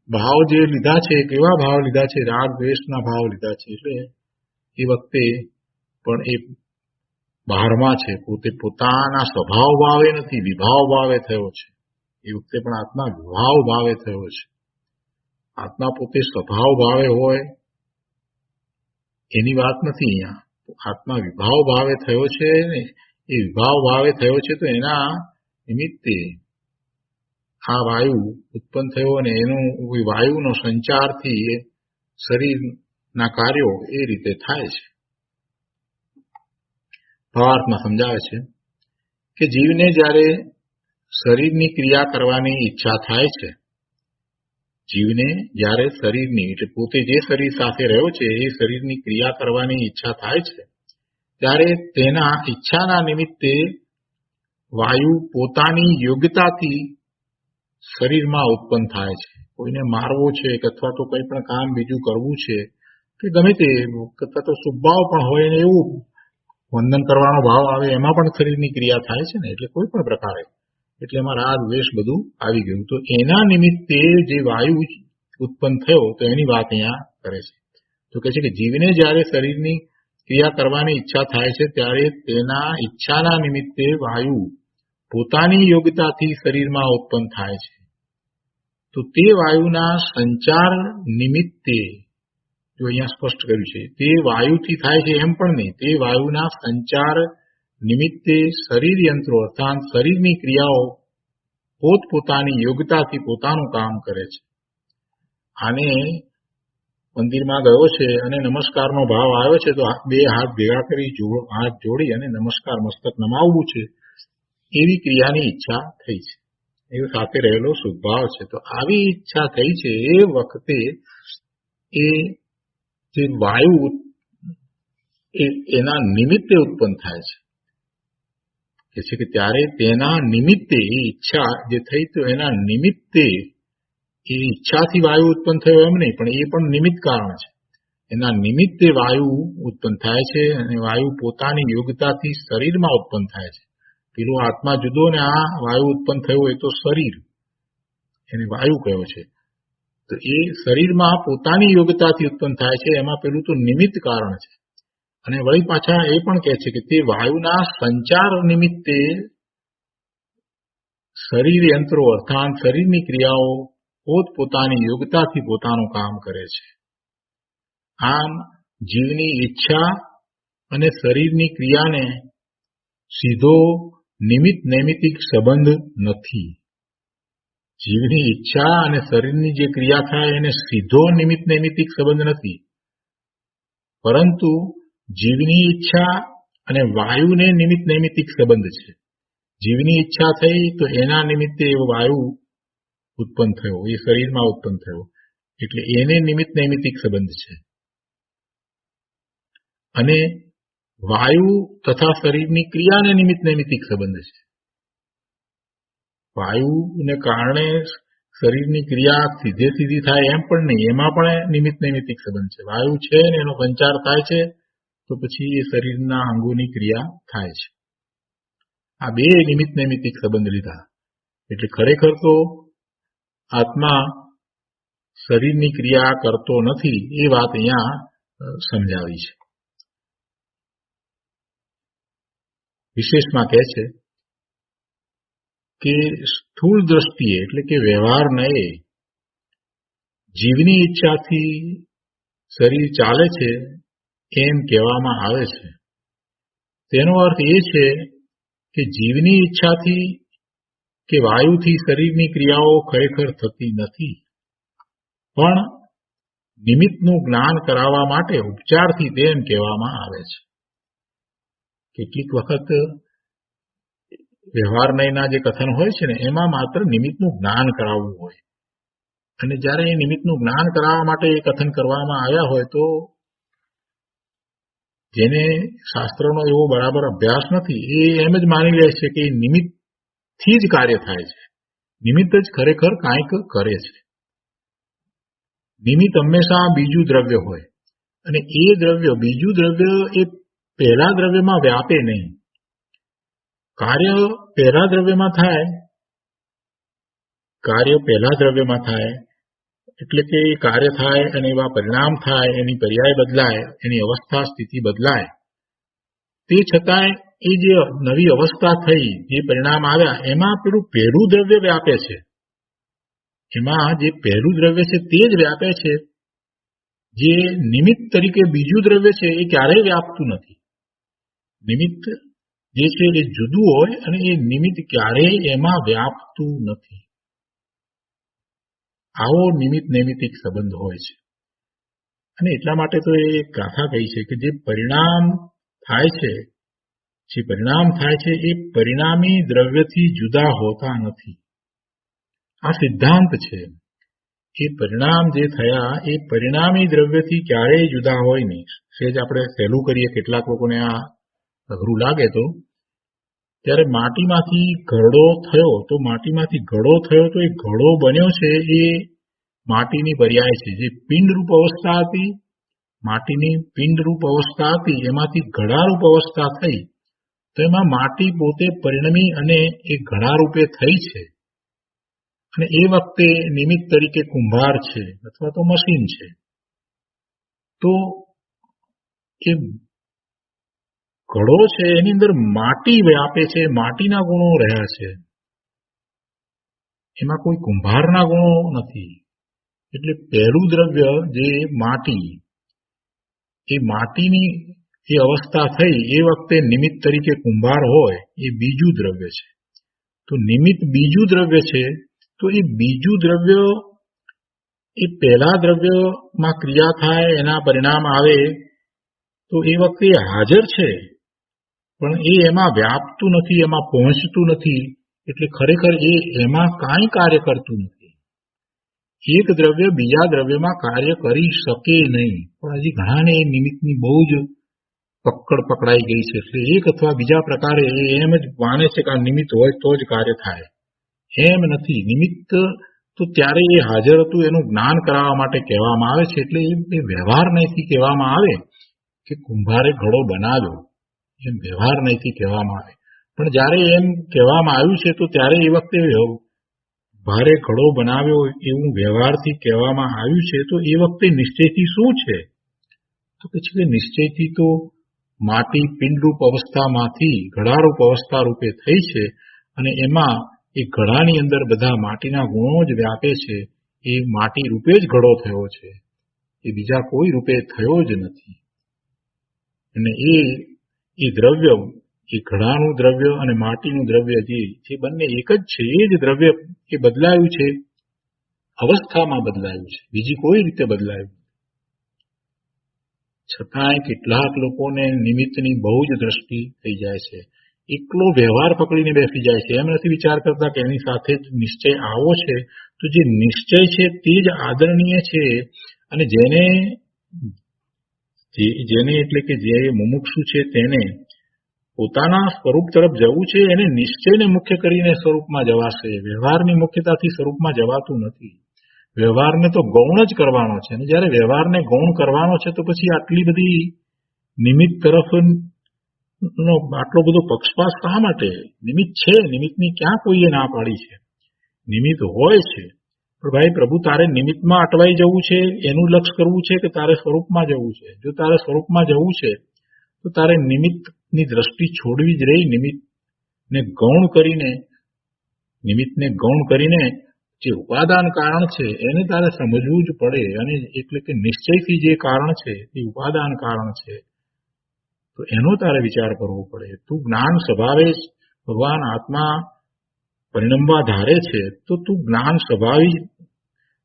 ભાવ જે લીધા છે, કેવા ભાવ લીધા છે, રાગ દ્વેષના ભાવ લીધા છે. એટલે એ વખતે પણ એ બહારમાં છે, પોતે પોતાના સ્વભાવ ભાવે નથી, વિભાવ ભાવે થયો છે. એ વખતે પણ આત્મા વિભાવ ભાવે થયો છે. આત્મા પોતે સ્વભાવ ભાવે હોય એની વાત નથી અહીંયા. આત્મા વિભાવ ભાવે થયો છે ને, એ વિભાવ ભાવે થયો છે તો એના નિમિત્તે આ વાયુ ઉત્પન્ન થયો અને એનો વાયુનો સંચારથી એ શરીરના કાર્યો એ રીતે થાય છે. ભાવાર્થમાં સમજાવે છે કે જીવને જ્યારે શરીરની ક્રિયા કરવાની ઈચ્છા થાય છે, જીવને જ્યારે શરીરની એટલે પોતે જે શરીર સાથે રહ્યો છે એ શરીરની ક્રિયા કરવાની ઈચ્છા થાય છે, ત્યારે તેના ઈચ્છાના નિમિત્તે વાયુ પોતાની યોગ્યતાથી શરીરમાં ઉત્પન્ન થાય છે. કોઈને મારવો છે અથવા તો કંઈ પણ કામ બીજું કરવું છે કે ગમે તે અથવા તો સ્વભાવ પણ હોય ને એવું વંદન કરવાનો ભાવ આવે એમાં પણ શરીરની ક્રિયા થાય છે ને. એટલે કોઈ પણ પ્રકારે એટલે એમાં રાગ દ્વેષ બધું આવી ગયું. તો એના નિમિત્તે જે વાયુ ઉત્પન્ન થયો તો એની વાત અહીંયા કરે છે. તો કહે છે કે જીવને જ્યારે શરીરની ક્રિયા કરવાની ઈચ્છા થાય છે ત્યારે તેના ઈચ્છાના નિમિત્તે વાયુ પોતાની યોગ્યતાથી શરીરમાં ઉત્પન્ન થાય છે. તો તે વાયુના સંચાર નિમિત્તે જો અહીંયા સ્પષ્ટ કર્યું છે, તે વાયુથી થાય છે એમ પણ નહીં, તે વાયુના સંચાર નિમિત્તે શરીર યંત્રો અર્થાત શરીરની ક્રિયાઓ પોતપોતાની યોગ્યતાથી પોતાનું કામ કરે છે. આને મંદિરમાં ગયો છે અને નમસ્કારનો ભાવ આવ્યો છે તો બે હાથ ભેગા કરી હાથ જોડી અને નમસ્કાર મસ્તક નમાવવું છે એવી ક્રિયાની ઈચ્છા થઈ છે. એ સાથે રહેલો સુભાવ છે. તો આવી ઈચ્છા થઈ છે એ વખતે એ જે વાયુ એના નિમિત્તે ઉત્પન્ન થાય છે કે ત્યારે તેના નિમિત્તે એ ઈચ્છા જે થઈ તો એના નિમિત્તે એ ઈચ્છાથી વાયુ ઉત્પન્ન થયો એમ નહીં, પણ એ પણ નિમિત્ત કારણ છે. એના નિમિત્તે વાયુ ઉત્પન્ન થાય છે અને વાયુ પોતાની યોગ્યતાથી શરીરમાં ઉત્પન્ન થાય છે. પેલો આત્મા જુદો ને આ વાયુ ઉત્પન્ન થયો એ તો શરીર એને વાયુ કયો છે. તો એ શરીરમાં પોતાની યોગ્યતાથી ઉત્પન્ન થાય છે, એમાં પેલું તો નિમિત્ત કારણ છે. અને વળી પાછા એ પણ કહે છે કે તે વાયુના સંચાર નિમિત્તે શરીર યંત્રો અર્થાત શરીરની ક્રિયાઓ પોતપોતાની યોગ્યતાથી પોતાનું કામ કરે છે. આમ જીવની ઈચ્છા અને શરીરની ક્રિયાને સીધો નિમિત્ત નૈમિતિક સંબંધ નથી. જીવની ઈચ્છા અને શરીરની જે ક્રિયા થાય એને સીધો નિમિત્ત નૈમિતિક સંબંધ નથી, પરંતુ જીવની ઈચ્છા અને વાયુને નિમિત્ત નૈમિતિક સંબંધ છે. જીવની ઈચ્છા થઈ તો એના નિમિત્તે વાયુ ઉત્પન્ન થયો, એ શરીરમાં ઉત્પન્ન થયો, એટલે એને નિમિત્ત નૈમિતિક સંબંધ છે. અને વાયુ તથા શરીરની ક્રિયાને નિમિત્ત નૈમિતિક સંબંધ છે. વાયુને કારણે શરીરની ક્રિયા સીધે સીધી થાય એમ પણ નહીં, એમાં પણ નિમિત્ત નૈમિતિક સંબંધ છે. વાયુ છે ને એનો સંચાર થાય છે તો પછી એ શરીરના અંગોની ક્રિયા થાય છે. આ બે નિમિત્ત નૈમિતિક સંબંધ લીધા. એટલે ખરેખર તો આત્મા શરીરની ક્રિયા કરતો નથી એ વાત અહીંયા સમજાવી છે. વિશેષમાં કહે છે કે સ્થૂળ દ્રષ્ટિએ એટલે કે વ્યવહાર નયે જીવની ઈચ્છાથી શરીર ચાલે છે એમ કહેવામાં આવે છે. તેનો અર્થ એ છે કે જીવની ઈચ્છાથી કે વાયુથી શરીરની ક્રિયાઓ ખરેખર થતી નથી, પણ નિમિત્તનું જ્ઞાન કરાવવા માટે ઉપચારથી તેમ કહેવામાં આવે છે. કેટલીક વખત વ્યવહારના જે કથન હોય છે ને એમાં માત્ર નિમિત્તનું જ્ઞાન કરાવવું હોય, અને જ્યારે એ નિમિત્તનું જ્ઞાન કરાવવા માટે એ કથન કરવામાં આવ્યા હોય તો જેને શાસ્ત્રનો એવો બરાબર અભ્યાસ નથી એ એમ જ માની લે છે કે નિમિત્તથી જ કાર્ય થાય છે, નિમિત્ત જ ખરેખર કાંઈક કરે છે. નિમિત્ત હંમેશા બીજું દ્રવ્ય હોય, અને એ દ્રવ્ય બીજું દ્રવ્ય એ પહેલા દ્રવ્યમાં વ્યાપે નહીં. કાર્ય પહેલા દ્રવ્યમાં થાય એટલે કે કાર્ય થાય અને એવા પરિણામ થાય, એની પર્યાય બદલાય, એની અવસ્થા સ્થિતિ બદલાય. તે છતાંય એ જે નવી અવસ્થા થઈ, જે પરિણામ આવ્યા, એમાં પેલું પહેલું દ્રવ્ય વ્યાપે છે. એમાં જે પહેલું દ્રવ્ય છે તે જ વ્યાપે છે. જે નિમિત્ત તરીકે બીજું દ્રવ્ય છે એ ક્યારેય વ્યાપતું નથી. નિમિત્ત જે છે એ જુદું હોય અને એ નિમિત્ત ક્યારેય એમાં વ્યાપતું નથી. આવો નિમિત્ત નૈમિત્તિક સંબંધ હોય છે. અને એટલા માટે તો એ ગાથા કહી છે કે જે પરિણામ થાય છે એ પરિણામી દ્રવ્યથી જુદા હોતા નથી. આ સિદ્ધાંત છે. એ પરિણામ જે થયા એ પરિણામી દ્રવ્યથી ક્યારેય જુદા હોય નહીં. સેજ આપણે સહેલું કરીએ, કેટલાક લોકોને આ અઘરું લાગે તો ત્યારે માટીમાંથી ઘડો થયો તો એ ઘડો બન્યો છે એ માટીની પર્યાય છે. જે પિંડરૂપ અવસ્થા હતી, માટીની પિંડરૂપ અવસ્થા હતી, એમાંથી ઘડારૂપ અવસ્થા થઈ, તો એમાં માટી પોતે પરિણમી અને એ ઘડારૂપે થઈ છે. અને એ વખતે નિમિત્ત તરીકે કુંભાર છે અથવા તો મશીન છે. તો એ ઘડો છે એની અંદર માટી વ્યાપે છે, માટીના ગુણો રહ્યા છે, એમાં કોઈ કુંભારના ગુણો નથી. એટલે પહેલું દ્રવ્ય જે માટી, એ માટીની એ અવસ્થા થઈ એ વખતે નિમિત્ત તરીકે કુંભાર હોય એ બીજું દ્રવ્ય છે. તો નિમિત્ત બીજું દ્રવ્ય છે, તો એ બીજું દ્રવ્ય એ પહેલા દ્રવ્યમાં ક્રિયા થાય, એના પરિણામ આવે તો એ વખતે હાજર છે, પણ એ એમાં વ્યાપતું નથી, એમાં પહોંચતું નથી. એટલે ખરેખર એ એમાં કાંઈ કાર્ય કરતું નથી. એક દ્રવ્ય બીજા દ્રવ્યમાં કાર્ય કરી શકે નહીં. પણ હજી ઘણાને એ નિમિત્તની બહુ જ પકડ પકડાઈ ગઈ છે. એટલે એક અથવા બીજા પ્રકારે એમ જ માને છે કે આ નિમિત્ત હોય તો જ કાર્ય થાય. એમ નથી. નિમિત્ત તો ત્યારે એ હાજર હતું એનું જ્ઞાન કરાવવા માટે કહેવામાં આવે છે. એટલે એ વ્યવહાર નહીંથી કહેવામાં આવે કે કુંભારે ઘડો બનાવ્યો, એમ વ્યવહાર નહીંથી કહેવામાં આવે. પણ જ્યારે એમ કહેવામાં આવ્યું છે તો ત્યારે એ વખતે ભારે ઘડો બનાવ્યો એવું વ્યવહારથી કહેવામાં આવ્યું છે. તો એ વખતે નિશ્ચયથી શું છે? તો પછી કે નિશ્ચયથી તો માટી પિંડરૂપ અવસ્થામાંથી ઘડારૂપ અવસ્થા રૂપે થઈ છે, અને એમાં એ ઘડાની અંદર બધા માટીના ગુણો જ વ્યાપે છે. એ માટી રૂપે જ ઘડો થયો છે, એ બીજા કોઈ રૂપે થયો જ નથી. અને એ દ્રવ્ય, એ ઘડાનું દ્રવ્ય અને માટીનું દ્રવ્ય જે બંને એક જ છે, એ જ દ્રવ્ય એ બદલાયું છે, અવસ્થામાં બદલાયું છે, બીજી કોઈ રીતે બદલાયું. છતાંય કેટલાક લોકોને નિમિત્તની બહુ જ દ્રષ્ટિ થઈ જાય છે. એકલો વ્યવહાર પકડીને બેસી જાય છે. એમ નથી વિચાર કરતા કે એની સાથે જ નિશ્ચય આવો છે. તો જે નિશ્ચય છે તે જ આદરણીય છે. અને જેને એટલે કે જે મુમુક્ષુ છે તેને પોતાના સ્વરૂપ તરફ જવું છે, એને નિશ્ચયને મુખ્ય કરીને સ્વરૂપમાં જવાશે. વ્યવહારની મુખ્યતાથી સ્વરૂપમાં જવાતું નથી. વ્યવહારને તો ગૌણ જ કરવાનો છે. અને જ્યારે વ્યવહારને ગૌણ કરવાનો છે તો પછી આટલી બધી નિમિત્ત તરફ આટલો બધો પક્ષપાત શા માટે? નિમિત્ત છે, નિમિત્તની ક્યાં કોઈએ ના પાડી છે? નિમિત્ત હોય છે, પણ ભાઈ પ્રભુ તારે નિમિત્તમાં અટવાઈ જવું છે, એનું લક્ષ્ય કરવું છે કે તારે સ્વરૂપમાં જવું છે? જો તારે સ્વરૂપમાં જવું છે તો તારે નિમિત્તની દ્રષ્ટિ છોડવી જ રહી. નિમિત્તને ગૌણ કરીને જે ઉપાદાન કારણ છે એને તારે સમજવું જ પડે, અને એટલે કે નિશ્ચયથી જે કારણ છે એ ઉપાદાન કારણ છે, તો એનો તારે વિચાર કરવો પડે. તું જ્ઞાન સ્વભાવે જ ભગવાન આત્મા પરિણમવા ધારે છે, તો તું જ્ઞાન સ્વભાવી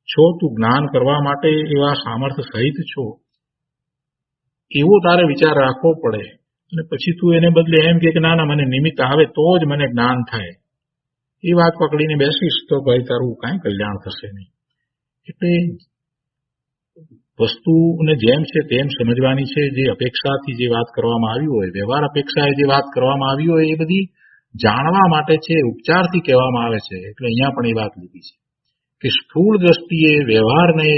છો, તું જ્ઞાન કરવા માટે એવા સામર્થ્ય સહિત છો, એવો તારે વિચાર રાખવો પડે. અને પછી તું એને બદલે એમ કે ના ના મને નિમિત્ત આવે તો જ મને જ્ઞાન થાય, એ વાત પકડીને બેસીશ તો ભાઈ તારું કાંઈ કલ્યાણ થશે નહીં. એટલે વસ્તુને જેમ છે તેમ સમજવાની છે. જે અપેક્ષાથી જે વાત કરવામાં આવી હોય, વ્યવહાર અપેક્ષાએ જે વાત કરવામાં આવી હોય, એ બધી જાણવા માટે છે, ઉપચારથી કહેવામાં આવે છે. એટલે અહીંયા પણ એ વાત લીધી છે કે સ્થૂળ દ્રષ્ટિએ વ્યવહારને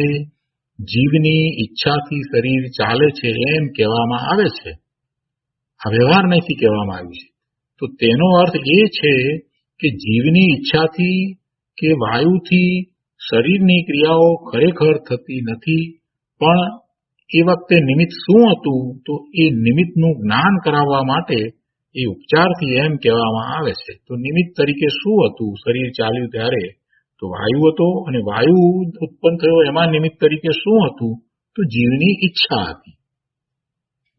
જીવની ઈચ્છાથી શરીર ચાલે છે એમ કહેવામાં આવે છે. આ વ્યવહાર નથી કહેવામાં આવ્યું છે. તો તેનો અર્થ એ છે કે જીવની ઈચ્છાથી કે વાયુથી શરીરની ક્રિયાઓ ખરેખર થતી નથી. પણ એ વખતે નિમિત્ત શું હતું, તો એ નિમિત્તનું જ્ઞાન કરાવવા માટે એ ઉપચારથી એમ કહેવામાં આવે છે. તો નિમિત્ત તરીકે શું હતું? શરીર ચાલ્યું ત્યારે તો વાયુ હતો, અને વાયુ ઉત્પન્ન થયો એમાં નિમિત્ત તરીકે શું હતું? તો જીવની ઈચ્છા હતી.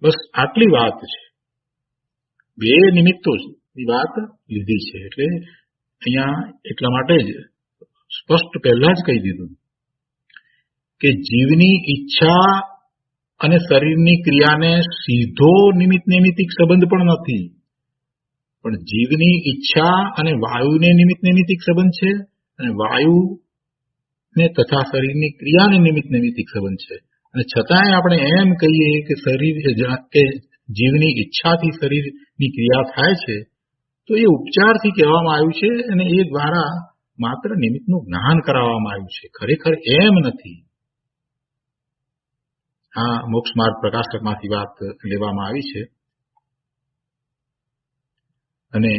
બસ આટલી વાત છે. બે નિમિત્તો ની વાત લીધી છે. એટલે અહીંયા એટલા માટે જ સ્પષ્ટ પહેલા જ કહી દીધું કે જીવની ઈચ્છા અને શરીરની ક્રિયાને સીધો નિમિત્ત નૈમિત્તિક સંબંધ પણ નથી, પણ જીવની ઈચ્છા અને વાયુને નિમિત્ત નૈમિત્તિક સંબંધ છે, અને વાયુને તથા શરીરની ક્રિયાને નિમિત્ત નૈમિત્તિક સંબંધ છે. અને છતાંય આપણે એમ કહીએ કે શરીર કે જીવની ઈચ્છાથી શરીરની ક્રિયા થાય છે, તો એ ઉપચારથી કહેવામાં આવ્યું છે, અને એ દ્વારા માત્ર નિમિત્તનું જ્ઞાન કરાવવામાં આવ્યું છે. ખરેખર એમ નથી. આ મોક્ષ માર્ગ પ્રકાશકમાંથી વાત લેવામાં આવી છે. અને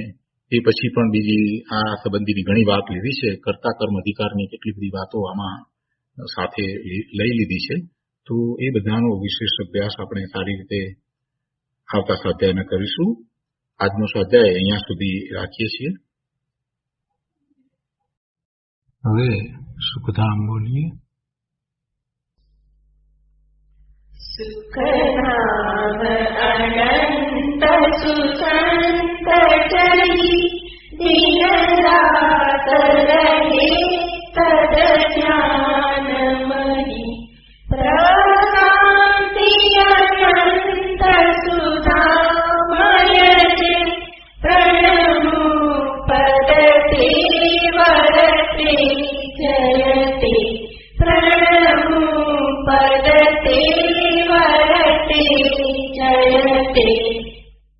એ પછી પણ બીજી આ સંબંધીની ઘણી વાત લીધી છે. કર્તા કર્મ અધિકારની કેટલી બધી વાતો આમાં સાથે લઈ લીધી છે. તો એ બધાનો વિશેષ અભ્યાસ આપણે સારી રીતે આવતા સ્વાધ્યાયમાં કરીશું. આજનો સ્વાધ્યાય અહીંયા સુધી રાખીએ છીએ. હવે સુખધામ બોલીએ. સુખધામ અનંત સુસંત ચરી દિન રાત રહે